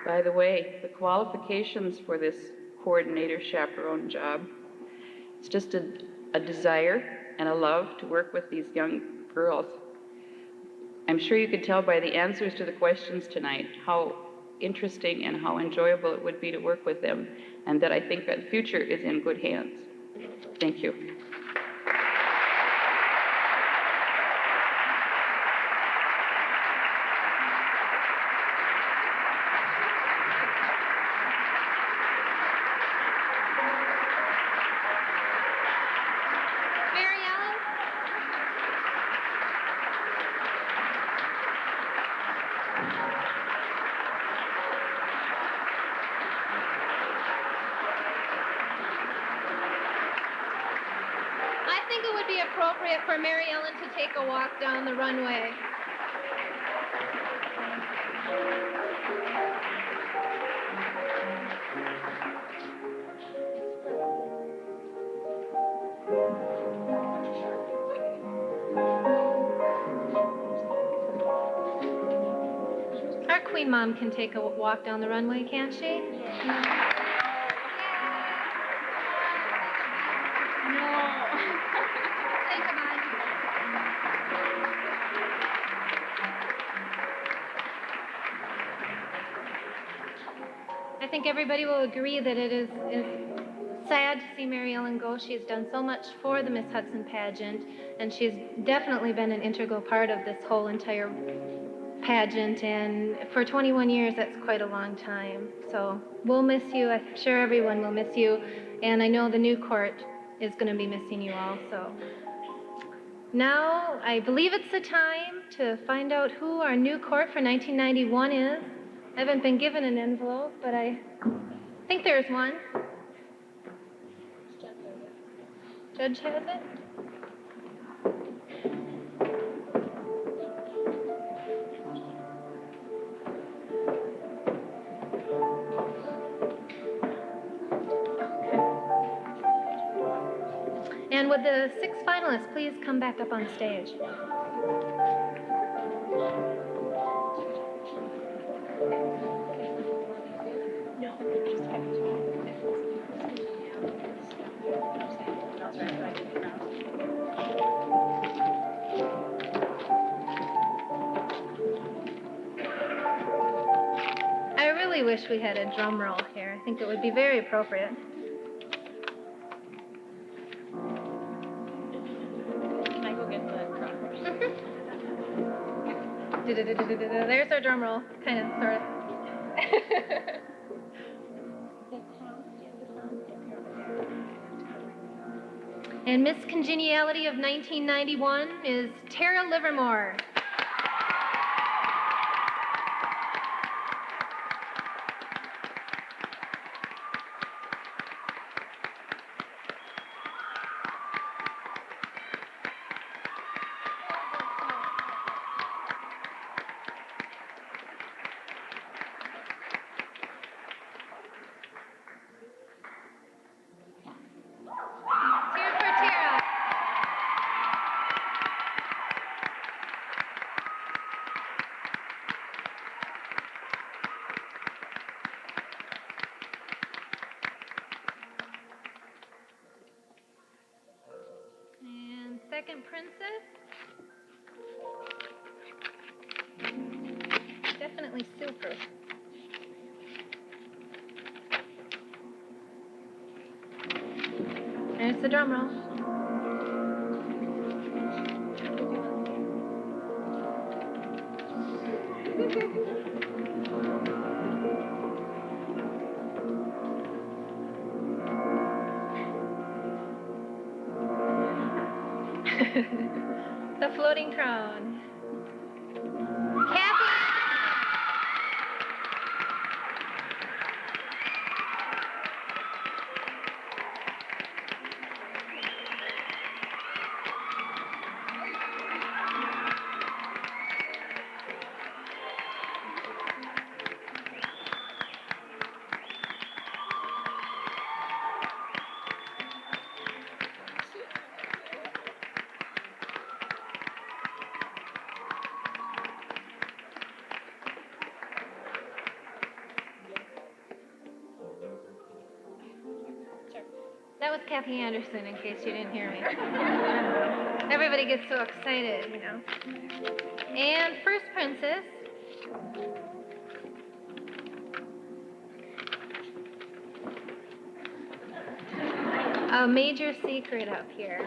By the way, the qualifications for this coordinator chaperone job, it's just a desire and a love to work with these young girls. I'm sure you could tell by the answers to the questions tonight how interesting and how enjoyable it would be to work with them, and that I think that the future is in good hands. Thank you. I think it would be appropriate for Mary Ellen to take a walk down the runway. Our Queen Mom can take a walk down the runway, can't she? I think everybody will agree that it is sad to see Mary Ellen go. She has done so much for the Miss Hudson pageant, and she's definitely been an integral part of this whole entire pageant, and for 21 years, that's quite a long time. So we'll miss you. I'm sure everyone will miss you, and I know the new court is going to be missing you also. Now, I believe it's the time to find out who our new court for 1991 is. I haven't been given an envelope, but I think there's one. Judge has it? And would the 6 finalists please come back up on stage? I really wish we had a drum roll here. I think it would be very appropriate. Can I go get the drum? There's our drum roll, kind of, sort of. And Miss Congeniality of 1991 is Tara Livermore. Cheers for Tara. second princess. Definitely super. There's the drum roll. The floating crown. Kathy! That was Kathy Anderson, in case you didn't hear me. Everybody gets so excited, you know. And first princess. A major secret up here.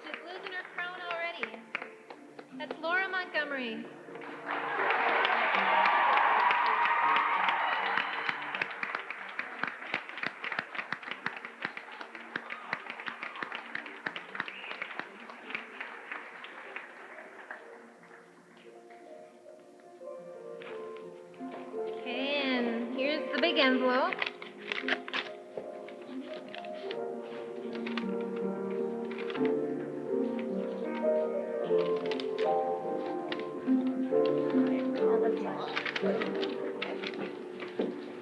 She's losing her crown already. That's Laura Montgomery. Okay, and here's the big envelope.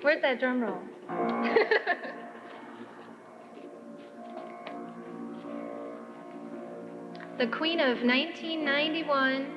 Where's that drum roll? The Queen of 1991.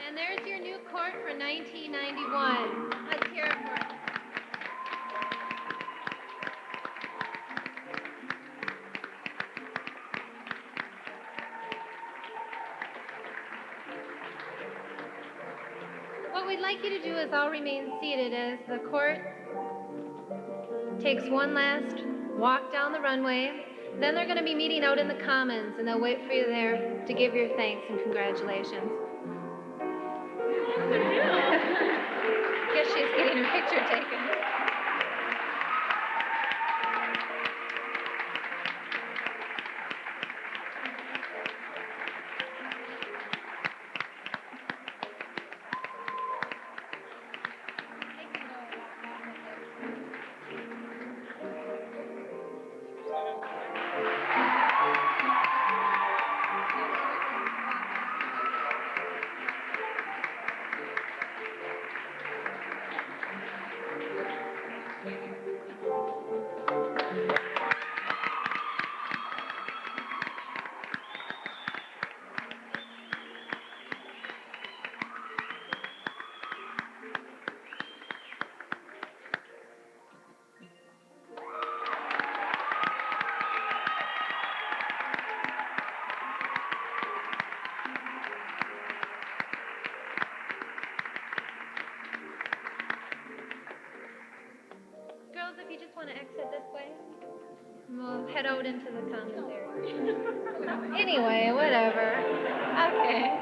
And there's your new court for 1991. Let's hear it for it. What we'd like you to do is all remain seated as the court takes one last walk down the runway. Then they're going to be meeting out in the commons, and they'll wait for you there to give your thanks and congratulations. Guess she's getting her picture taken. want to exit this way? We'll head out into the commons area. Anyway, whatever. Okay.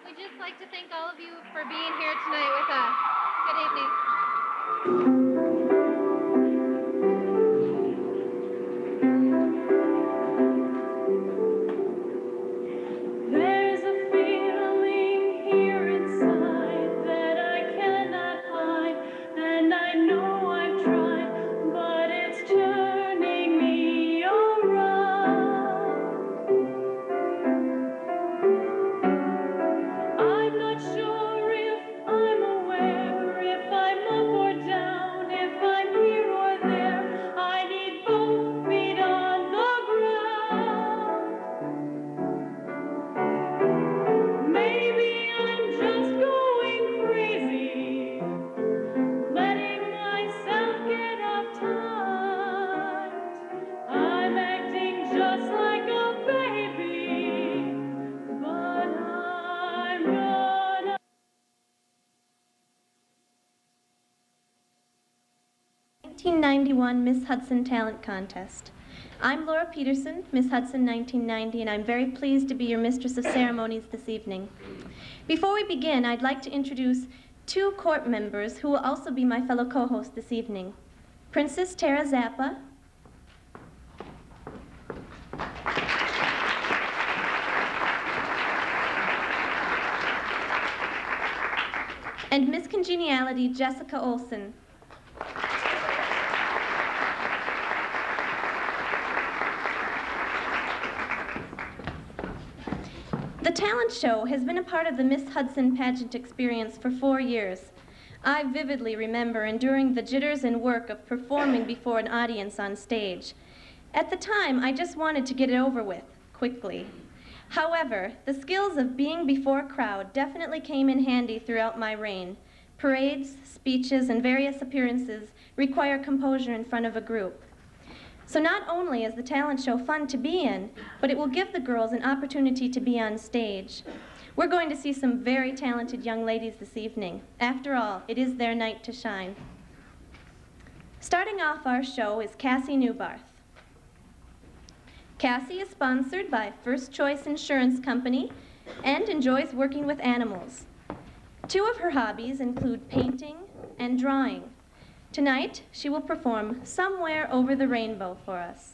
We'd just like to thank all of you for being here tonight with us. Good evening. There's a feeling here inside that I cannot hide, and I know I've tried, but it's turning me around. I'm not sure if I'm aware, if I'm up or down, if I'm here or there. I need both feet on the ground. Maybe I'm just going crazy, letting myself get uptight. I'm acting just like a baby, but I'm gonna. 1991 Miss Hudson Talent Contest. I'm Laura Peterson, Miss Hudson 1990, and I'm very pleased to be your Mistress of Ceremonies this evening. Before we begin, I'd like to introduce two court members who will also be my fellow co-hosts this evening. Princess Tara Zappa and Miss Congeniality Jessica Olson. The talent show has been a part of the Miss Hudson Pageant experience for 4 years. I vividly remember enduring the jitters and work of performing before an audience on stage. At the time, I just wanted to get it over with, quickly. However, the skills of being before a crowd definitely came in handy throughout my reign. Parades, speeches, and various appearances require composure in front of a group. So not only is the talent show fun to be in, but it will give the girls an opportunity to be on stage. We're going to see some very talented young ladies this evening. After all, it is their night to shine. Starting off our show is Cassie Newbarth. Cassie is sponsored by First Choice Insurance Company and enjoys working with animals. Two of her hobbies include painting and drawing. Tonight, she will perform Somewhere Over the Rainbow for us.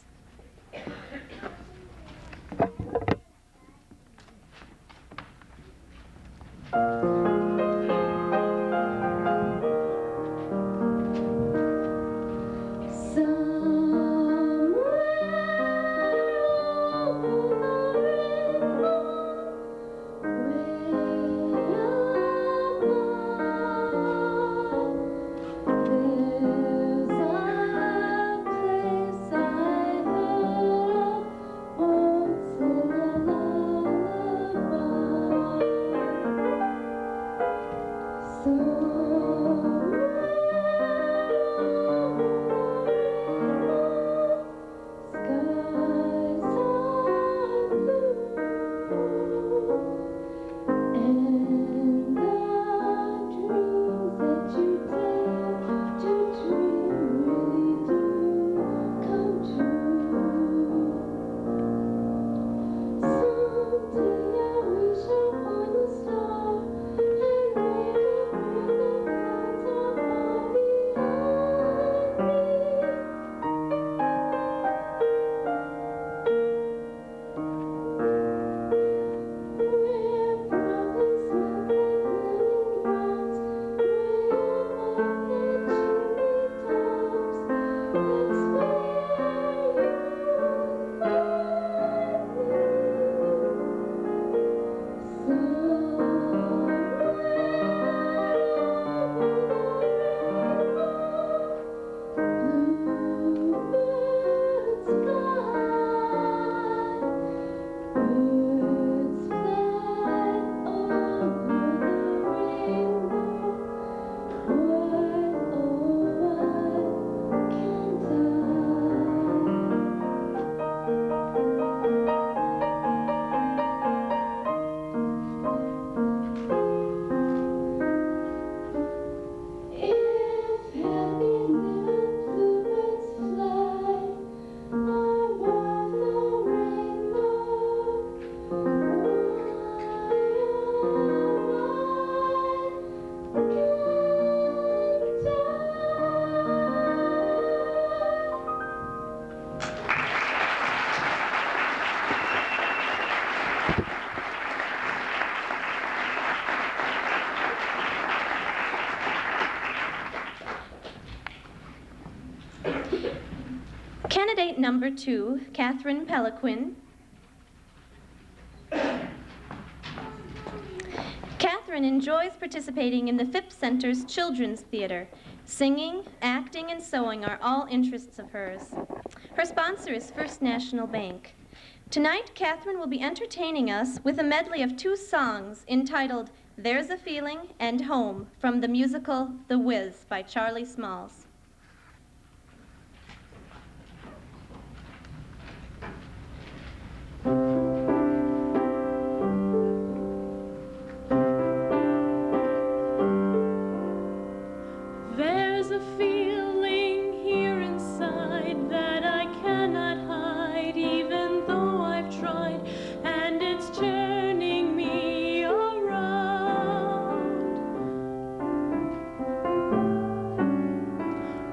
number 2, Catherine Peliquin. Catherine enjoys participating in the Phipps Center's Children's Theater. Singing, acting, and sewing are all interests of hers. Her sponsor is First National Bank. Tonight, Catherine will be entertaining us with a medley of 2 songs entitled There's a Feeling and Home from the musical The Wiz by Charlie Smalls. There's a feeling here inside that I cannot hide, even though I've tried, and it's turning me around.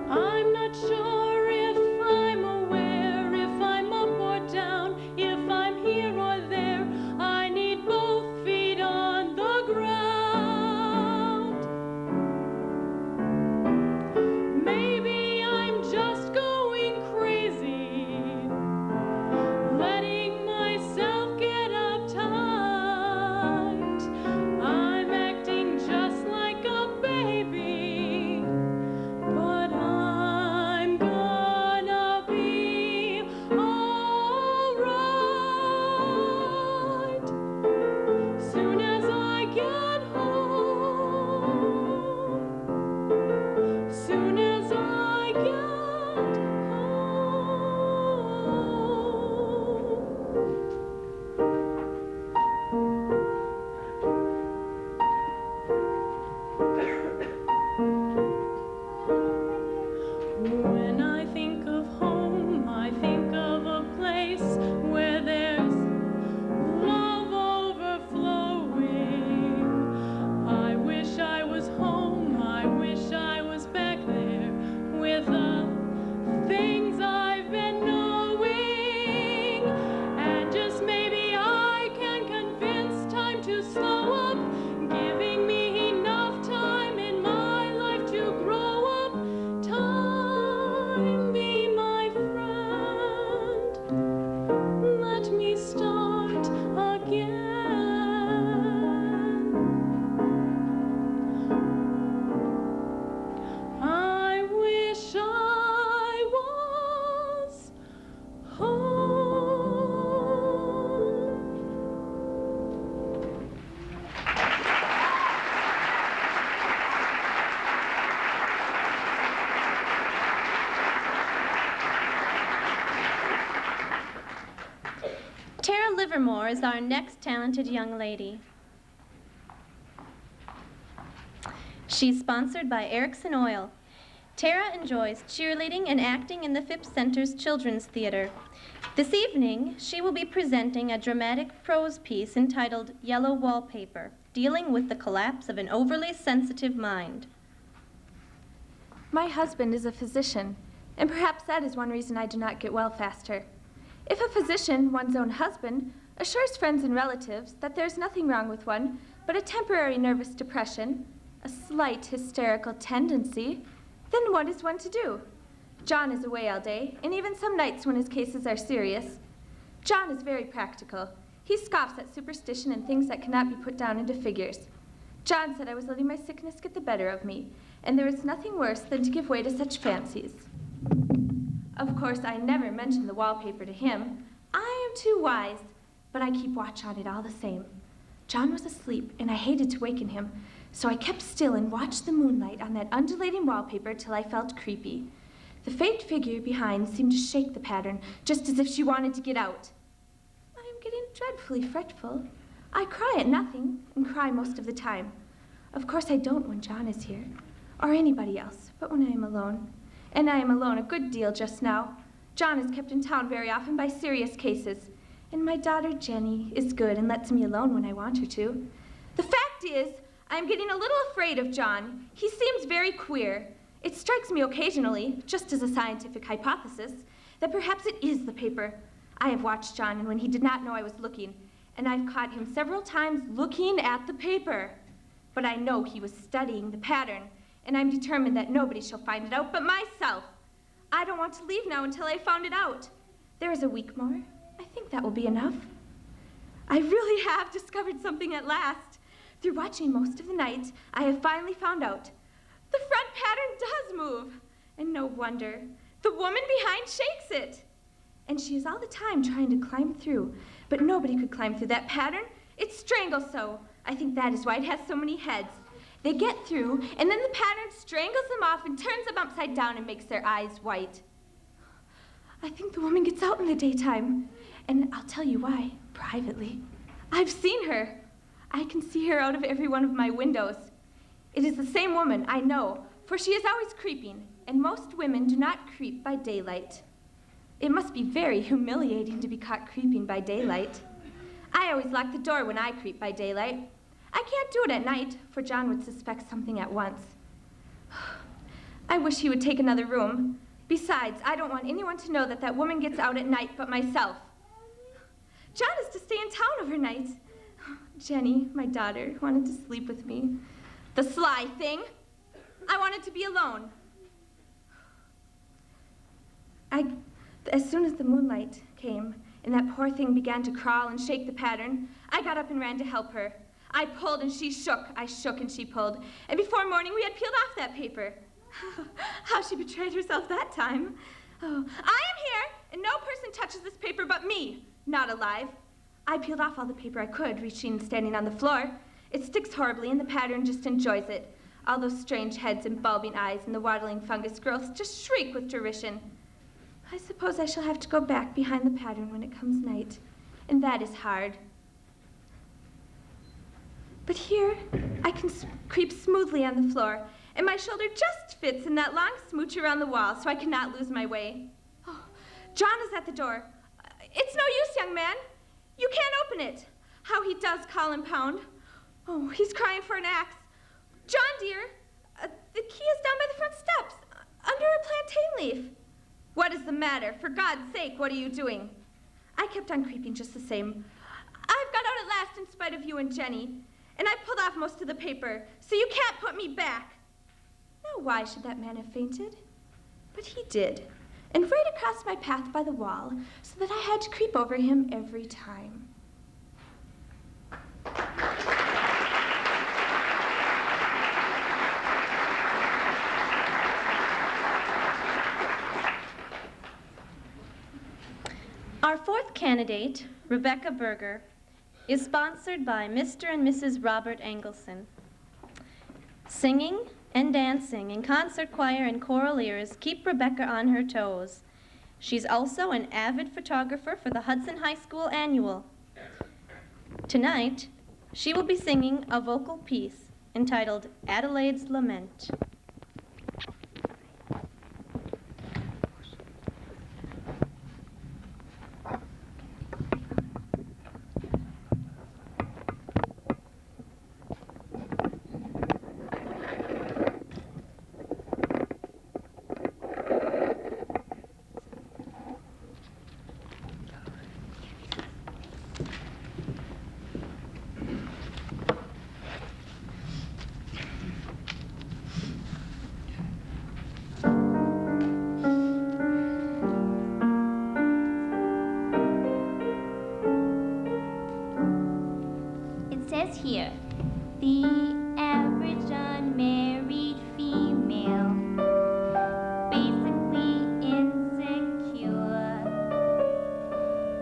I'm not sure if I'm aware, if I'm up or down, if I'm here or there. I need both feet on the ground. Maybe I'm just going crazy, letting myself get uptight. I'm acting just like a baby, but I'm gonna be alright. Soon as I get home, soon as I get When I think of home, I think of a place where there's love overflowing. I wish I was home, I wish I was back there with the things I've been knowing. And just maybe I can convince time to slow up, giving me enough time in my life to grow up. Time, be my friend. Let me start again. I wish I was home. Tara Livermore is our next talented young lady. She's sponsored by Erickson Oil. Tara enjoys cheerleading and acting in the Phipps Center's Children's Theater. This evening, she will be presenting a dramatic prose piece entitled Yellow Wallpaper, dealing with the collapse of an overly sensitive mind. My husband is a physician, and perhaps that is one reason I do not get well faster. If a physician, one's own husband, assures friends and relatives that there's nothing wrong with one but a temporary nervous depression, a slight hysterical tendency, then what is one to do? John is away all day, and even some nights when his cases are serious. John is very practical. He scoffs at superstition and things that cannot be put down into figures. John said I was letting my sickness get the better of me, and there is nothing worse than to give way to such fancies. Of course, I never mentioned the wallpaper to him. I am too wise, but I keep watch on it all the same. John was asleep, and I hated to waken him, so I kept still and watched the moonlight on that undulating wallpaper till I felt creepy. The faint figure behind seemed to shake the pattern, just as if she wanted to get out. I am getting dreadfully fretful. I cry at nothing, and cry most of the time. Of course, I don't when John is here, or anybody else, but when I am alone. And I am alone a good deal just now. John is kept in town very often by serious cases, and my daughter Jenny is good and lets me alone when I want her to. The fact is, I am getting a little afraid of John. He seems very queer. It strikes me occasionally, just as a scientific hypothesis, that perhaps it is the paper. I have watched John, and when he did not know I was looking, and I've caught him several times looking at the paper. But I know he was studying the pattern, and I'm determined that nobody shall find it out but myself. I don't want to leave now until I found it out. There is a week more. I think that will be enough. I really have discovered something at last. Through watching most of the night, I have finally found out. The front pattern does move. And no wonder. The woman behind shakes it. And she is all the time trying to climb through. But nobody could climb through that pattern. It strangles so. I think that is why it has so many heads. They get through, and then the pattern strangles them off and turns them upside down and makes their eyes white. I think the woman gets out in the daytime. And I'll tell you why, privately. I've seen her. I can see her out of every one of my windows. It is the same woman, I know, for she is always creeping, and most women do not creep by daylight. It must be very humiliating to be caught creeping by daylight. I always lock the door when I creep by daylight. I can't do it at night, for John would suspect something at once. I wish he would take another room. Besides, I don't want anyone to know that that woman gets out at night but myself. John is to stay in town overnight. Jenny, my daughter, wanted to sleep with me. The sly thing. I wanted to be alone. As soon as the moonlight came and that poor thing began to crawl and shake the pattern, I got up and ran to help her. I pulled and she shook. I shook and she pulled. And before morning, we had peeled off that paper. How she betrayed herself that time. Oh, I am here, and no person touches this paper but me. Not alive. I peeled off all the paper I could, reaching and standing on the floor. It sticks horribly, and the pattern just enjoys it. All those strange heads and bulbing eyes and the waddling fungus growths just shriek with derision. I suppose I shall have to go back behind the pattern when it comes night, and that is hard. But here, I can creep smoothly on the floor, and my shoulder just fits in that long smooch around the wall, so I cannot lose my way. Oh, John is at the door. It's no use, young man. You can't open it. How he does call and pound. Oh, he's crying for an axe. John, dear, the key is down by the front steps, under a plantain leaf. What is the matter? For God's sake, what are you doing? I kept on creeping just the same. I've got out at last in spite of you and Jenny, and I've pulled off most of the paper, so you can't put me back. Now, why should that man have fainted? But he did, and right across my path by the wall, so that I had to creep over him every time. Our fourth candidate, Rebecca Berger, is sponsored by Mr. and Mrs. Robert Engelson. Singing and dancing in concert choir and choral ears keep Rebecca on her toes. She's also an avid photographer for the Hudson High School Annual. Tonight, she will be singing a vocal piece entitled Adelaide's Lament. Here, the average unmarried female, basically insecure,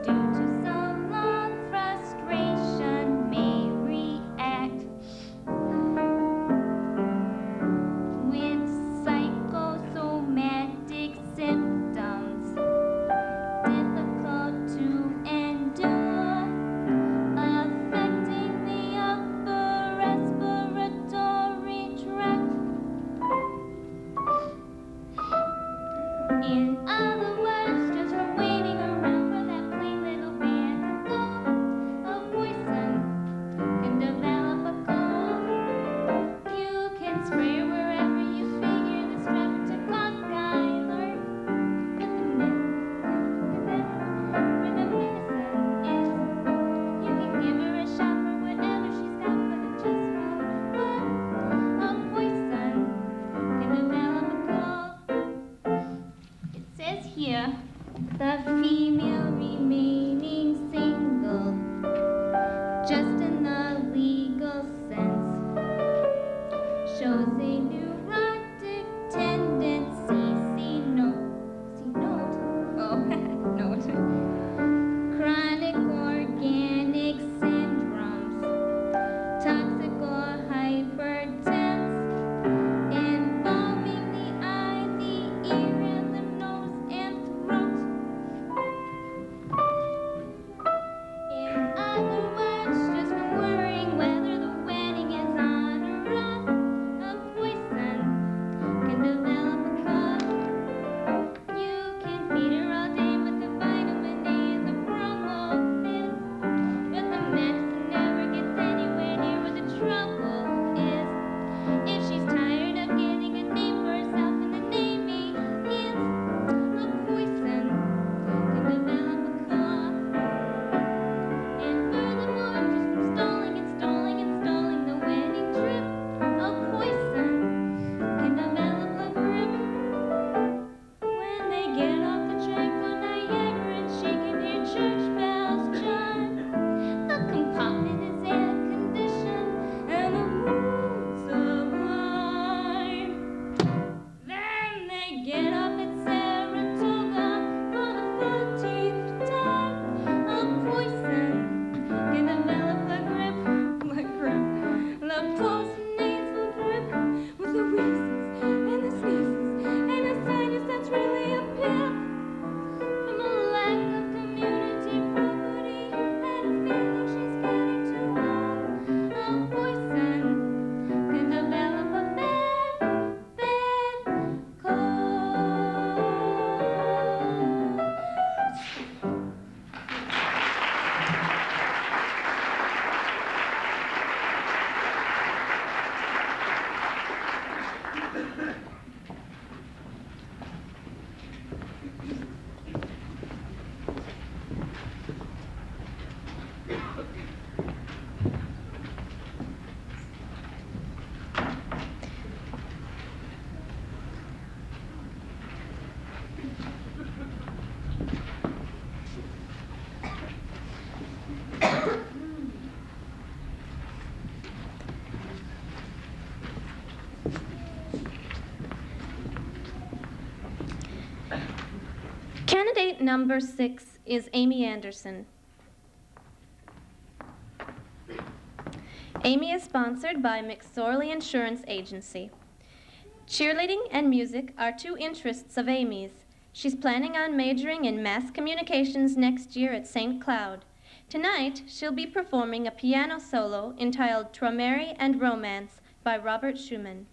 due to some long frustration, may react with psychosomatic symptoms, difficult to endure, affecting the upper respiratory shows a neurotic tendency. See note? Oh, note. Chronic organic syndromes, toxic or hypertense, involving the eye, the ear, and the nose and throat. In other words, just from worrying whether the wedding is on or off, a poison can develop a cough. You can feed her all day with the vitamin A and the bromo pills, but the medicine never gets anywhere near where the trouble is. If she's tired of getting a name for herself and the naming is a poison, can develop a cough. And furthermore, just from stalling and stalling and stalling the wedding trip, a poison can develop a grip. When they get off the train for Niagara and she can hear church bells chime, the compartment is air conditioned and the mood sublime. Then they get up at Saratoga for the 14th time. A poison can develop a grip. The post-nasal drip with the wheezes and the sneezes and the sinus that's really a pip. From a lack of community property and a feeling she's getting too old, a poison can develop a bad, bad cold. Candidate number 6 is Amy Anderson. Amy is sponsored by McSorley Insurance Agency. Cheerleading and music are two interests of Amy's. She's planning on majoring in mass communications next year at St. Cloud. Tonight, she'll be performing a piano solo entitled Traumerei and Romance by Robert Schumann.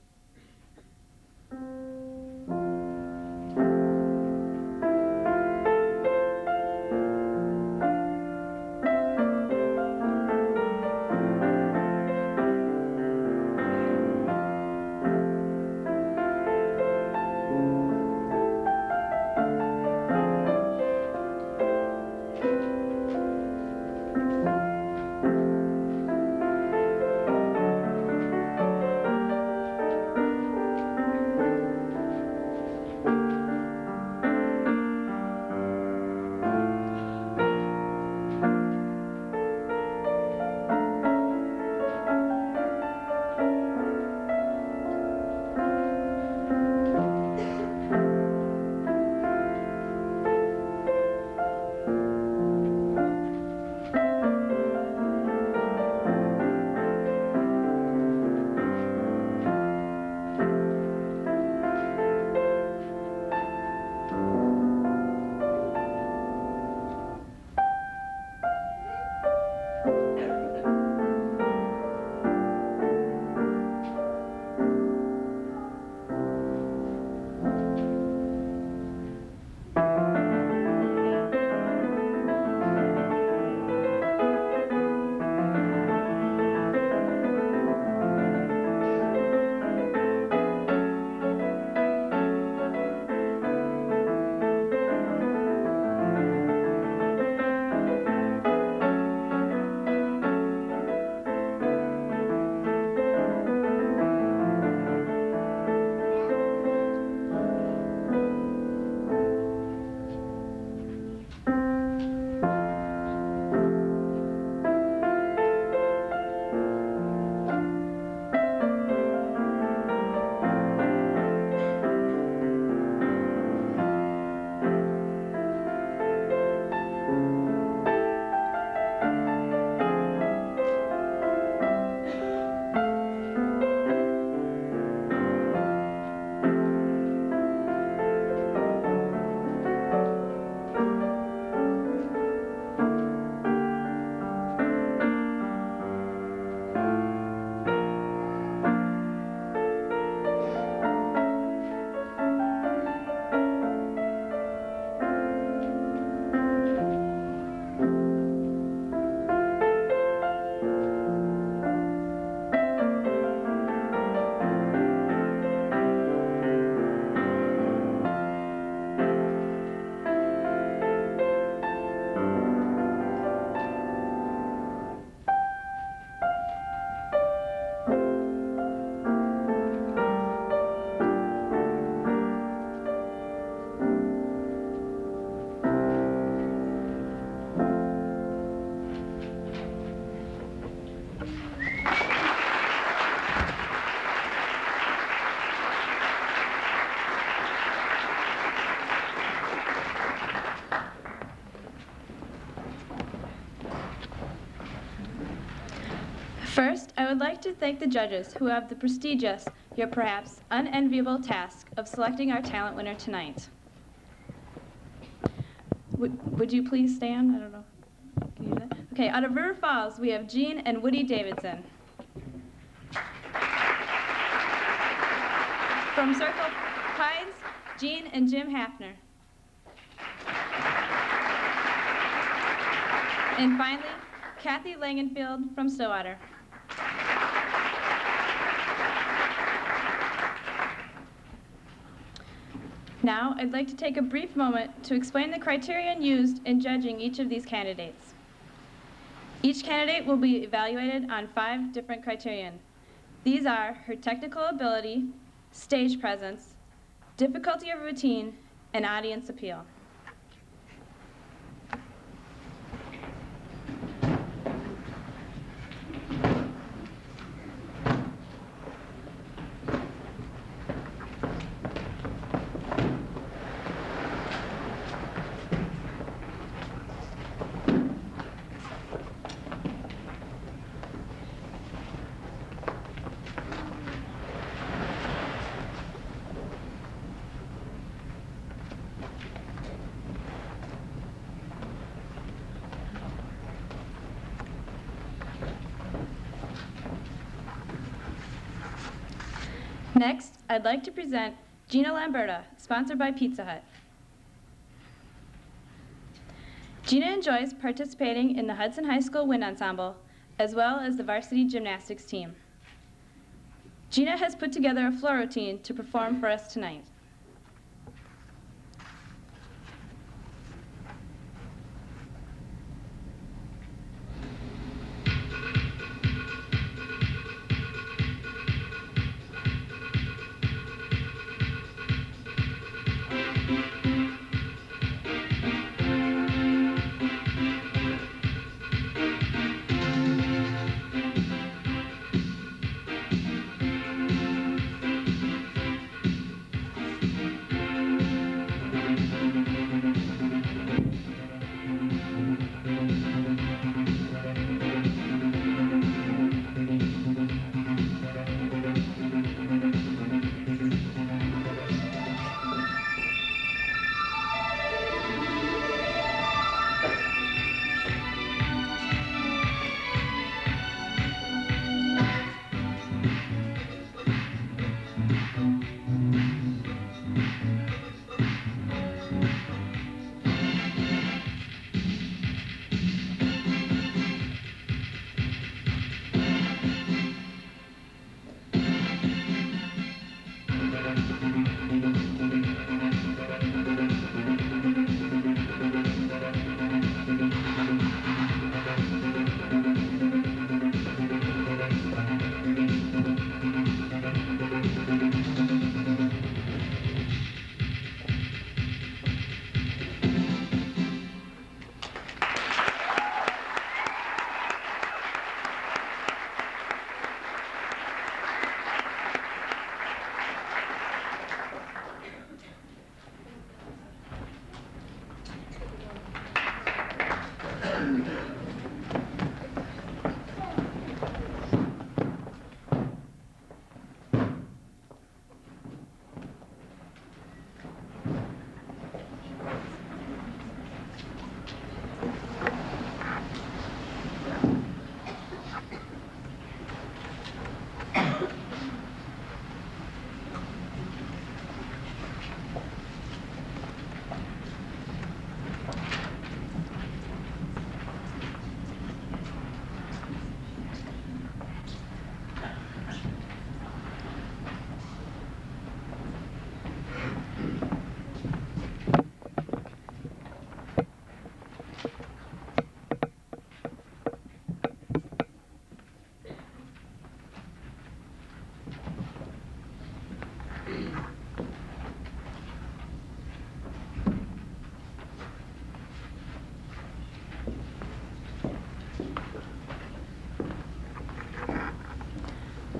like to thank the judges who have the prestigious, yet perhaps unenviable task of selecting our talent winner tonight. Would you please stand? I don't know. Can you do that? Okay, out of River Falls, we have Jean and Woody Davidson. From Circle Pines, Jean and Jim Hafner. And finally, Kathy Langenfield from Stillwater. Now, I'd like to take a brief moment to explain the criterion used in judging each of these candidates. Each candidate will be evaluated on 5 different criterion. These are her technical ability, stage presence, difficulty of routine, and audience appeal. Next, I'd like to present Gina Lamberta, sponsored by Pizza Hut. Gina enjoys participating in the Hudson High School Wind Ensemble, as well as the varsity gymnastics team. Gina has put together a floor routine to perform for us tonight.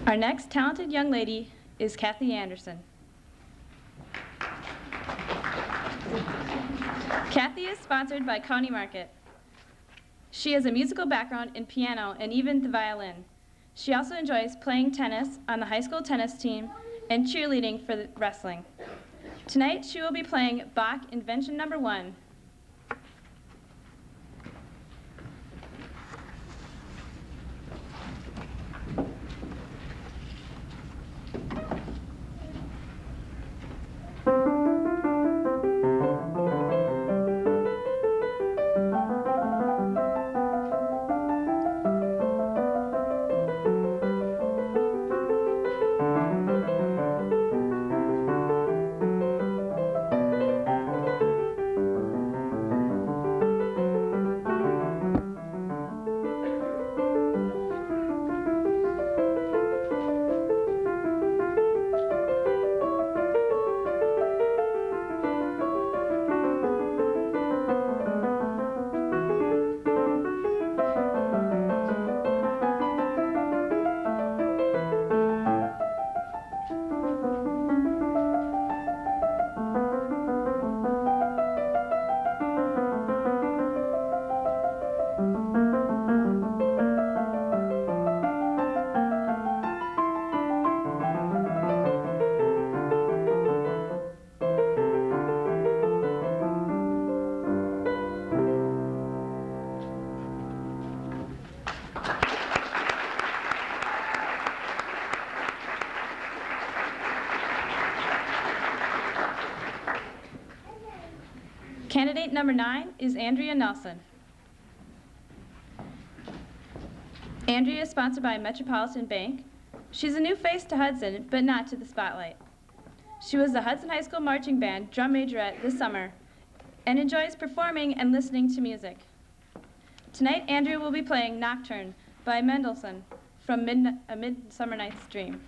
Our next talented young lady is Kathy Anderson. Kathy is sponsored by County Market. She has a musical background in piano and even the violin. She also enjoys playing tennis on the high school tennis team and cheerleading for the wrestling. Tonight, she will be playing Bach Invention Number 1. Candidate number 9 is Andrea Nelson. Andrea is sponsored by Metropolitan Bank. She's a new face to Hudson, but not to the spotlight. She was the Hudson High School Marching Band drum majorette this summer and enjoys performing and listening to music. Tonight, Andrea will be playing Nocturne by Mendelssohn from A Midsummer Night's Dream.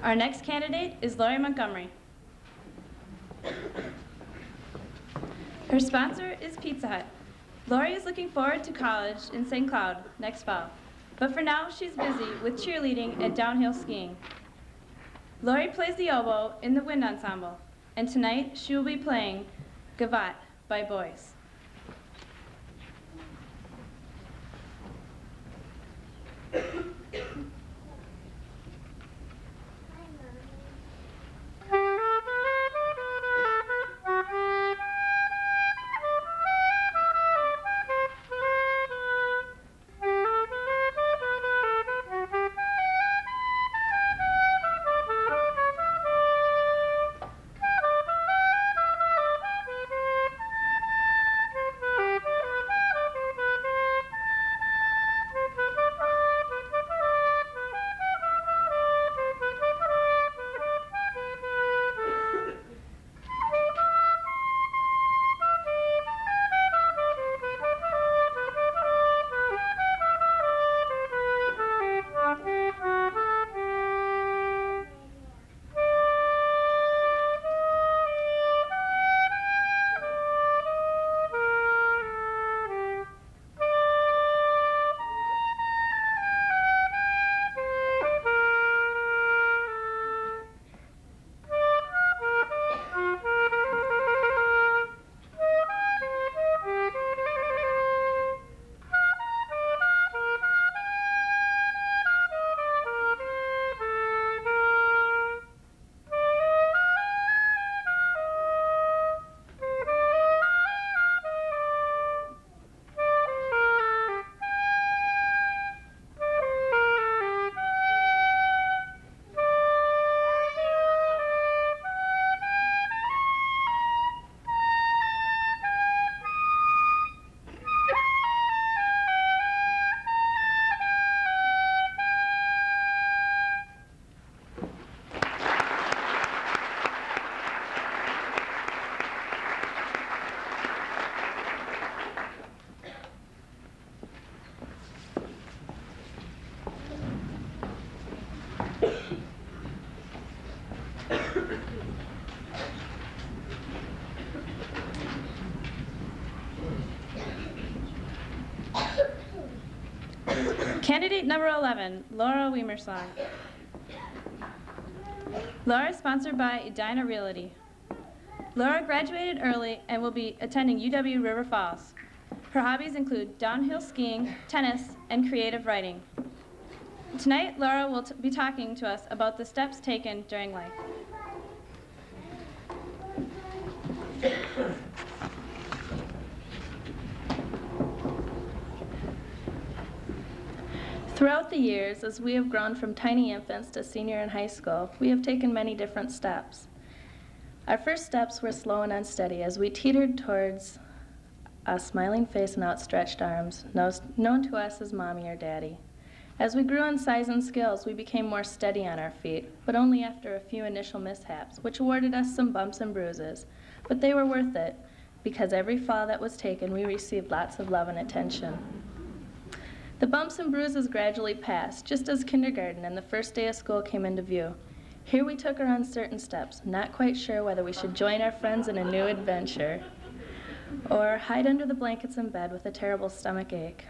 Our next candidate is Lori Montgomery. Her sponsor is Pizza Hut. Lori is looking forward to college in St. Cloud next fall, but for now she's busy with cheerleading and downhill skiing. Lori plays the oboe in the wind ensemble, and tonight she will be playing Gavotte by Boyce. Candidate number 11, Laura Weimersong. Laura is sponsored by Edina Realty. Laura graduated early and will be attending UW River Falls. Her hobbies include downhill skiing, tennis, and creative writing. Tonight, Laura will be talking to us about the steps taken during life. Throughout the years, as we have grown from tiny infants to senior in high school, we have taken many different steps. Our first steps were slow and unsteady as we teetered towards a smiling face and outstretched arms, known to us as Mommy or Daddy. As we grew in size and skills, we became more steady on our feet, but only after a few initial mishaps, which awarded us some bumps and bruises. But they were worth it, because every fall that was taken, we received lots of love and attention. The bumps and bruises gradually passed, just as kindergarten and the first day of school came into view. Here we took our uncertain steps, not quite sure whether we should join our friends in a new adventure or hide under the blankets in bed with a terrible stomach ache.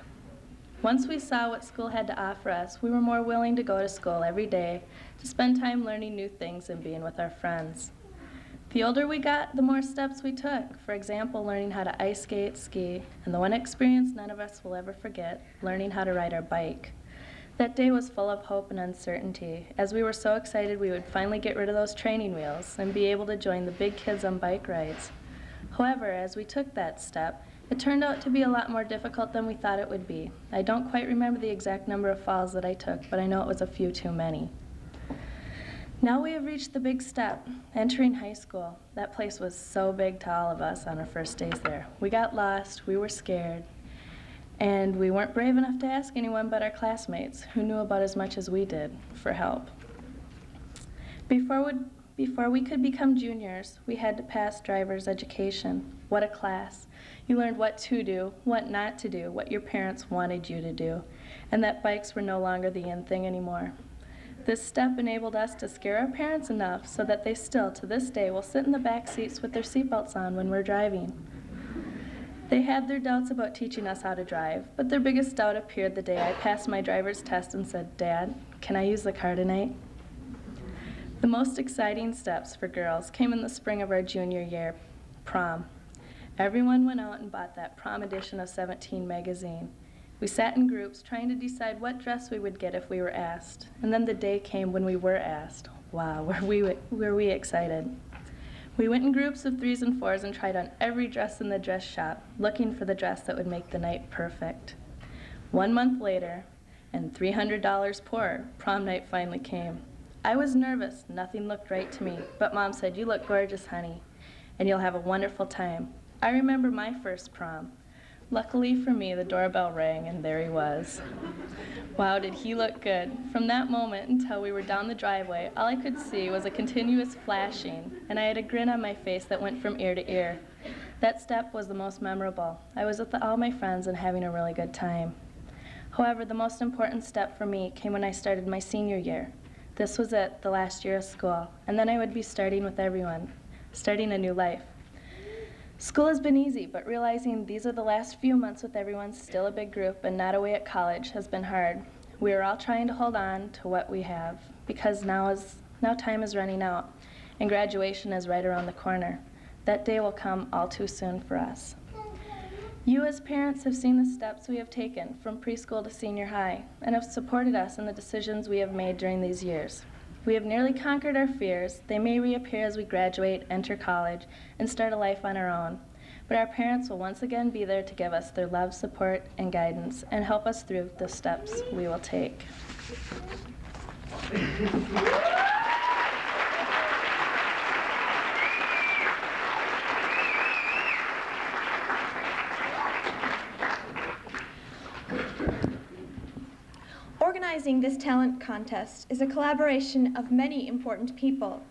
Once we saw what school had to offer us, we were more willing to go to school every day to spend time learning new things and being with our friends. The older we got, the more steps we took. For example, learning how to ice skate, ski, and the one experience none of us will ever forget, learning how to ride our bike. That day was full of hope and uncertainty, as we were so excited we would finally get rid of those training wheels and be able to join the big kids on bike rides. However, as we took that step, it turned out to be a lot more difficult than we thought it would be. I don't quite remember the exact number of falls that I took, but I know it was a few too many. Now we have reached the big step, entering high school. That place was so big to all of us on our first days there. We got lost, we were scared, and we weren't brave enough to ask anyone but our classmates, who knew about as much as we did, for help. Before we could become juniors, we had to pass driver's education. What a class. You learned what to do, what not to do, what your parents wanted you to do, and that bikes were no longer the in thing anymore. This step enabled us to scare our parents enough so that they still, to this day, will sit in the back seats with their seatbelts on when we're driving. They had their doubts about teaching us how to drive, but their biggest doubt appeared the day I passed my driver's test and said, "Dad, can I use the car tonight?" The most exciting steps for girls came in the spring of our junior year, prom. Everyone went out and bought that prom edition of 17 magazine. We sat in groups trying to decide what dress we would get if we were asked. And then the day came when we were asked. Wow, were we excited. We went in groups of 3s and 4s and tried on every dress in the dress shop, looking for the dress that would make the night perfect. 1 month later, and $300 poorer, prom night finally came. I was nervous, nothing looked right to me, but Mom said, "You look gorgeous, honey, and you'll have a wonderful time." I remember my first prom. Luckily for me, the doorbell rang, and there he was. Wow, did he look good. From that moment until we were down the driveway, all I could see was a continuous flashing, and I had a grin on my face that went from ear to ear. That step was the most memorable. I was with all my friends and having a really good time. However, the most important step for me came when I started my senior year. This was it, the last year of school, and then I would be starting with everyone, starting a new life. School has been easy, but realizing these are the last few months with everyone still a big group and not away at college has been hard. We are all trying to hold on to what we have because now time is running out and graduation is right around the corner. That day will come all too soon for us. You as parents have seen the steps we have taken from preschool to senior high and have supported us in the decisions we have made during these years. We have nearly conquered our fears. They may reappear as we graduate, enter college, and start a life on our own. But our parents will once again be there to give us their love, support, and guidance, and help us through the steps we will take. Organizing this talent contest is a collaboration of many important people.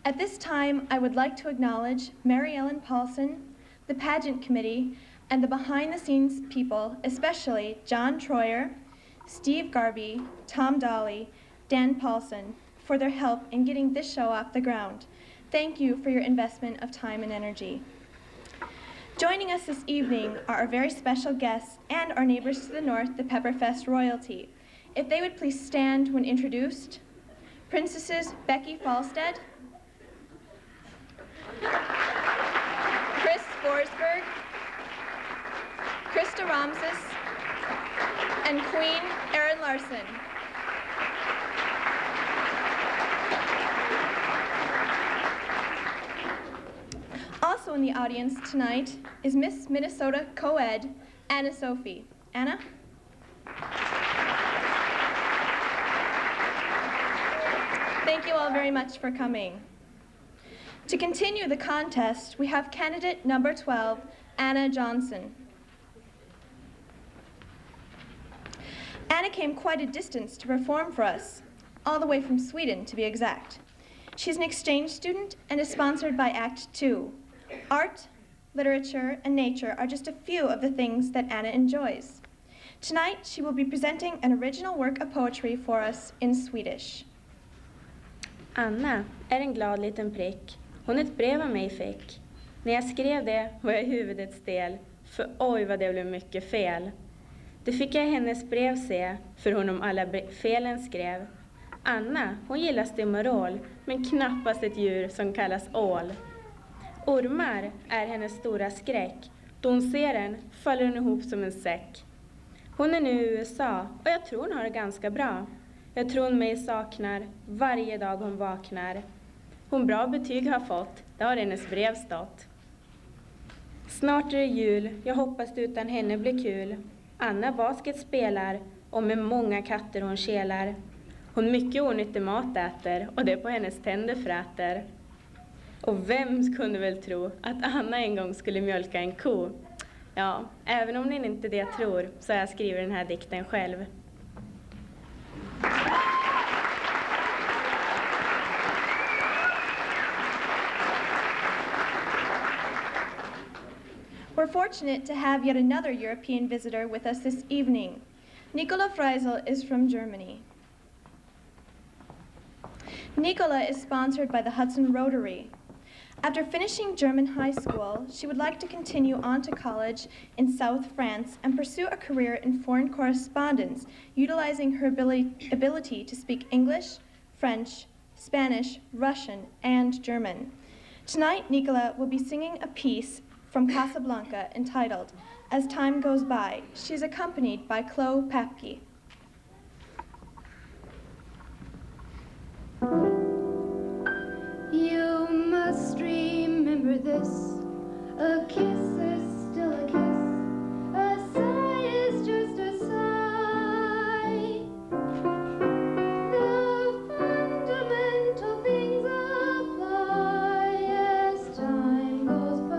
At this time, I would like to acknowledge Mary Ellen Paulson, the pageant committee, and the behind-the-scenes people, especially John Troyer, Steve Garby, Tom Dolly, Dan Paulson, for their help in getting this show off the ground. Thank you for your investment of time and energy. Joining us this evening are our very special guests and our neighbors to the north, the Pepperfest royalty. If they would please stand when introduced. Princesses Becky Falstead, Chris Forsberg, Krista Ramses, and Queen Erin Larson. Also in the audience tonight is Miss Minnesota Co-Ed, Anna Sophie. Anna? Thank you all very much for coming. To continue the contest, we have candidate number 12, Anna Johnson. Anna came quite a distance to perform for us, all the way from Sweden to be exact. She's an exchange student and is sponsored by Act 2. Art, literature, and nature are just a few of the things that Anna enjoys. Tonight, she will be presenting an original work of poetry for us in Swedish. Anna är en glad liten prick. Hon ett brev av mig fick. När jag skrev det var jag huvudet stel. För oj vad det blev mycket fel. Det fick jag i hennes brev se. För hon om alla felen skrev. Anna, hon gillar stimorol. Men knappast ett djur som kallas ål. Ormar är hennes stora skräck. Då hon ser den faller hon ihop som en säck. Hon är nu i USA och jag tror hon har det ganska bra. Jag tror hon mig saknar varje dag hon vaknar. Hon bra betyg har fått, det har hennes brev stått. Snart är det jul, jag hoppas det utan henne blir kul. Anna basket spelar och med många katter hon kelar. Hon mycket onyttig mat äter och det på hennes tänder fräter. Och vem kunde väl tro att Anna en gång skulle mjölka en ko? Ja, även om ni inte det tror så har jag skrivit den här dikten själv. We're fortunate to have yet another European visitor with us this evening. Nicola Freisel is from Germany. Nicola is sponsored by the Hudson Rotary. After finishing German high school, she would like to continue on to college in South France and pursue a career in foreign correspondence, utilizing her ability to speak English, French, Spanish, Russian, and German. Tonight, Nicola will be singing a piece from Casablanca entitled As Time Goes By. She is accompanied by Chloe Papke. You must remember this, a kiss is still a kiss, a sigh is just a sigh. The fundamental things apply as time goes by.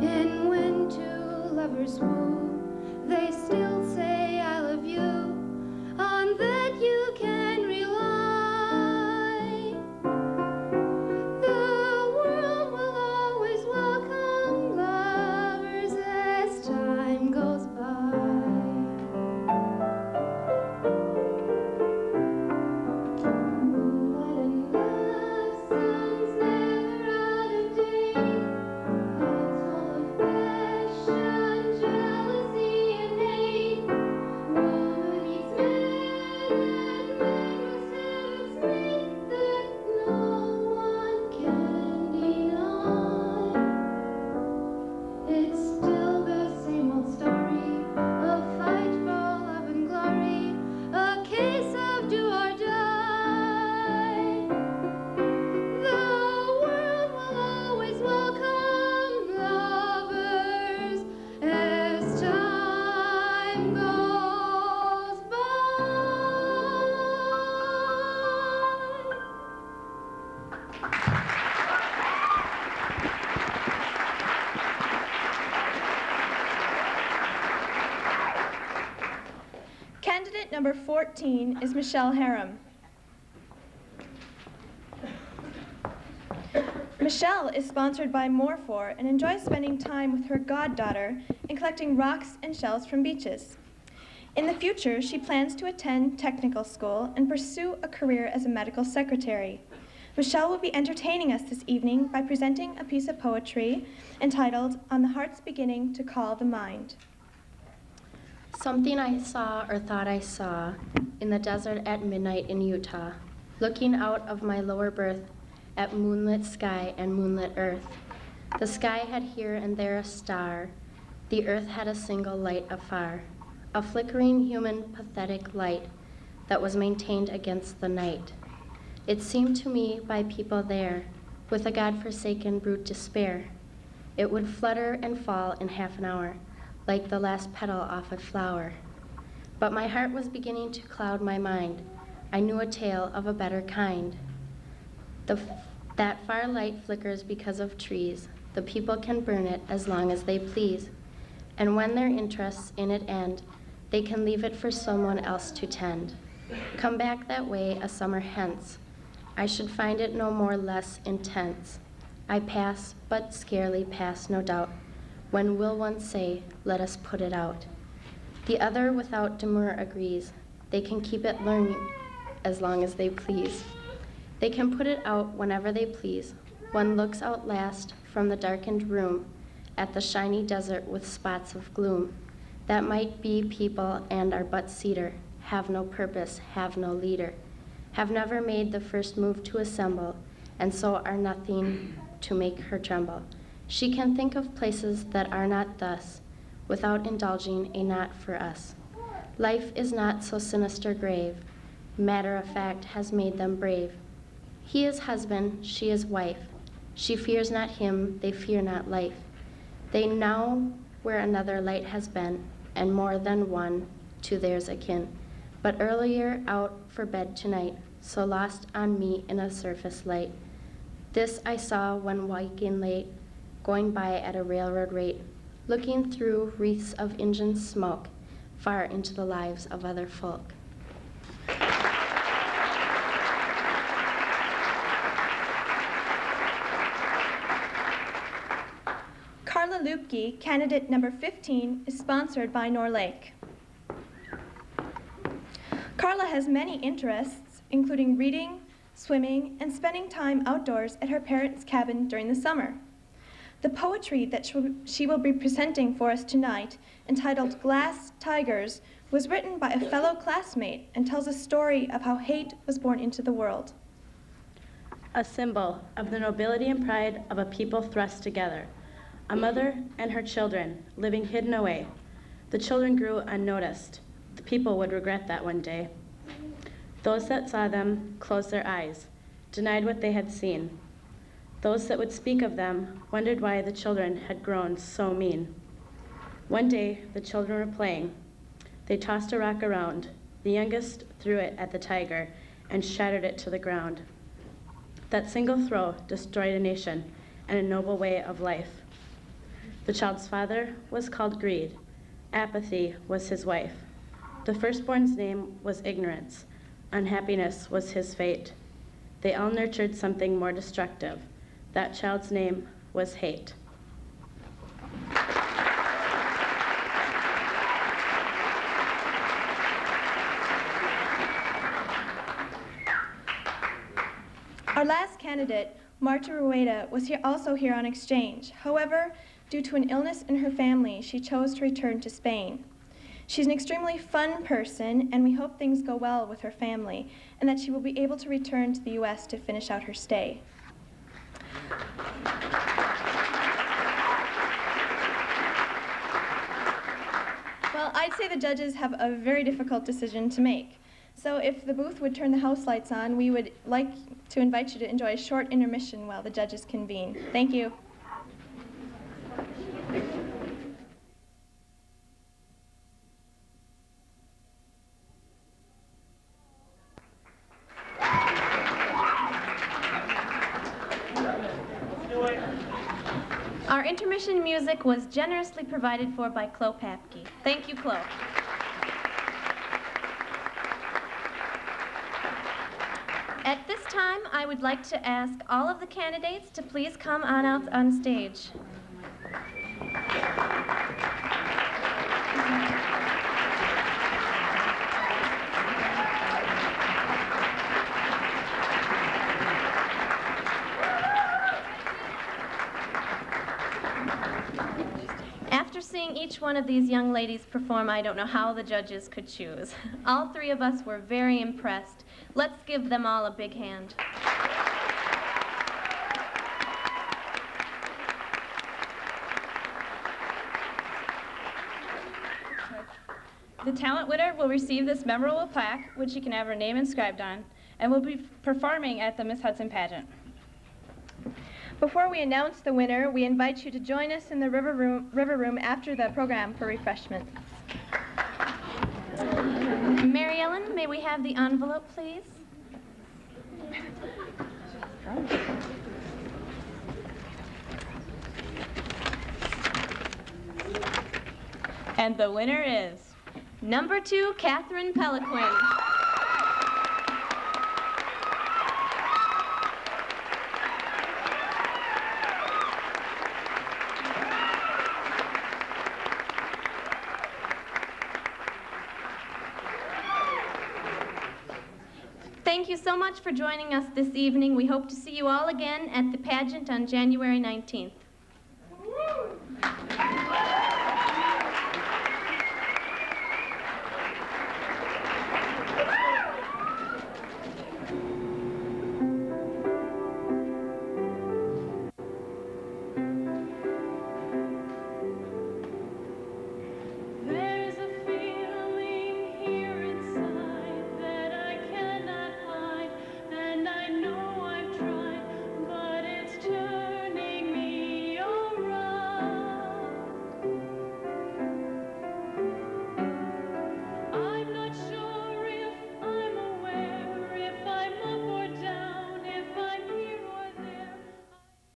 And when two lovers woo, they still say I love you. On that you can rely. The world will always welcome lovers as time goes by. Moonlight and love songs never out of date. Hearts full of passion, jealousy and hate. Woman meets man and man must have its mate that no one can deny. It's still the same old story, a fight for love and glory, a case of do or die. The world will always welcome lovers as time goes by. Candidate number 14 is Michelle Harem. Michelle is sponsored by Morphor and enjoys spending time with her goddaughter and collecting rocks and shells from beaches. In the future, she plans to attend technical school and pursue a career as a medical secretary. Michelle will be entertaining us this evening by presenting a piece of poetry entitled On the Heart's Beginning to Call the Mind. Something I saw or thought I saw in the desert at midnight in Utah, looking out of my lower berth at moonlit sky and moonlit earth. The sky had here and there a star, the earth had a single light afar, a flickering human pathetic light that was maintained against the night. It seemed to me by people there, with a God-forsaken brute despair, it would flutter and fall in half an hour, like the last petal off a flower. But my heart was beginning to cloud my mind. I knew a tale of a better kind. That far light flickers because of trees. The people can burn it as long as they please. And when their interests in it end, they can leave it for someone else to tend. Come back that way a summer hence. I should find it no more less intense. I pass, but scarcely pass, no doubt. When will one say, let us put it out? The other without demur agrees. They can keep it learning as long as they please. They can put it out whenever they please. One looks out last from the darkened room at the shiny desert with spots of gloom. That might be people and are but cedar, have no purpose, have no leader, have never made the first move to assemble, and so are nothing to make her tremble. She can think of places that are not thus, without indulging a not for us. Life is not so sinister grave, matter of fact has made them brave. He is husband, she is wife. She fears not him, they fear not life. They know where another light has been, and more than one to theirs akin. But earlier out for bed tonight, so lost on me in a surface light. This I saw when waking late, going by at a railroad rate, looking through wreaths of engine smoke, far into the lives of other folk. Carla Lupke, candidate number 15, is sponsored by Norlake. has many interests, including reading, swimming, and spending time outdoors at her parents' cabin during the summer. The poetry that she will be presenting for us tonight, entitled Glass Tigers, was written by a fellow classmate and tells a story of how hate was born into the world. A symbol of the nobility and pride of a people thrust together. A mother and her children living hidden away. The children grew unnoticed. The people would regret that one day. Those that saw them closed their eyes, denied what they had seen. Those that would speak of them wondered why the children had grown so mean. One day, the children were playing. They tossed a rock around. The youngest threw it at the tiger and shattered it to the ground. That single throw destroyed a nation and a noble way of life. The child's father was called Greed. Apathy was his wife. The firstborn's name was Ignorance. Unhappiness was his fate. They all nurtured something more destructive. That child's name was hate. Our last candidate, Marta Rueda, was also here on exchange. However, due to an illness in her family, she chose to return to Spain. She's an extremely fun person, and we hope things go well with her family, and that she will be able to return to the U.S. to finish out her stay. Well, I'd say the judges have a very difficult decision to make. So if the booth would turn the house lights on, we would like to invite you to enjoy a short intermission while the judges convene. Thank you. Our intermission music was generously provided for by Chloe Papke. Thank you, Chloe. At this time, I would like to ask all of the candidates to please come on out on stage. After seeing each one of these young ladies perform, I don't know how the judges could choose. All three of us were very impressed. Let's give them all a big hand. The talent winner will receive this memorable plaque, which she can have her name inscribed on, and will be performing at the Miss Hudson Pageant. Before we announce the winner, we invite you to join us in the river room after the program for refreshments. Mary Ellen, may we have the envelope, please? And the winner is number 2, Catherine Peliquin. Thank you so much for joining us this evening. We hope to see you all again at the pageant on January 19th.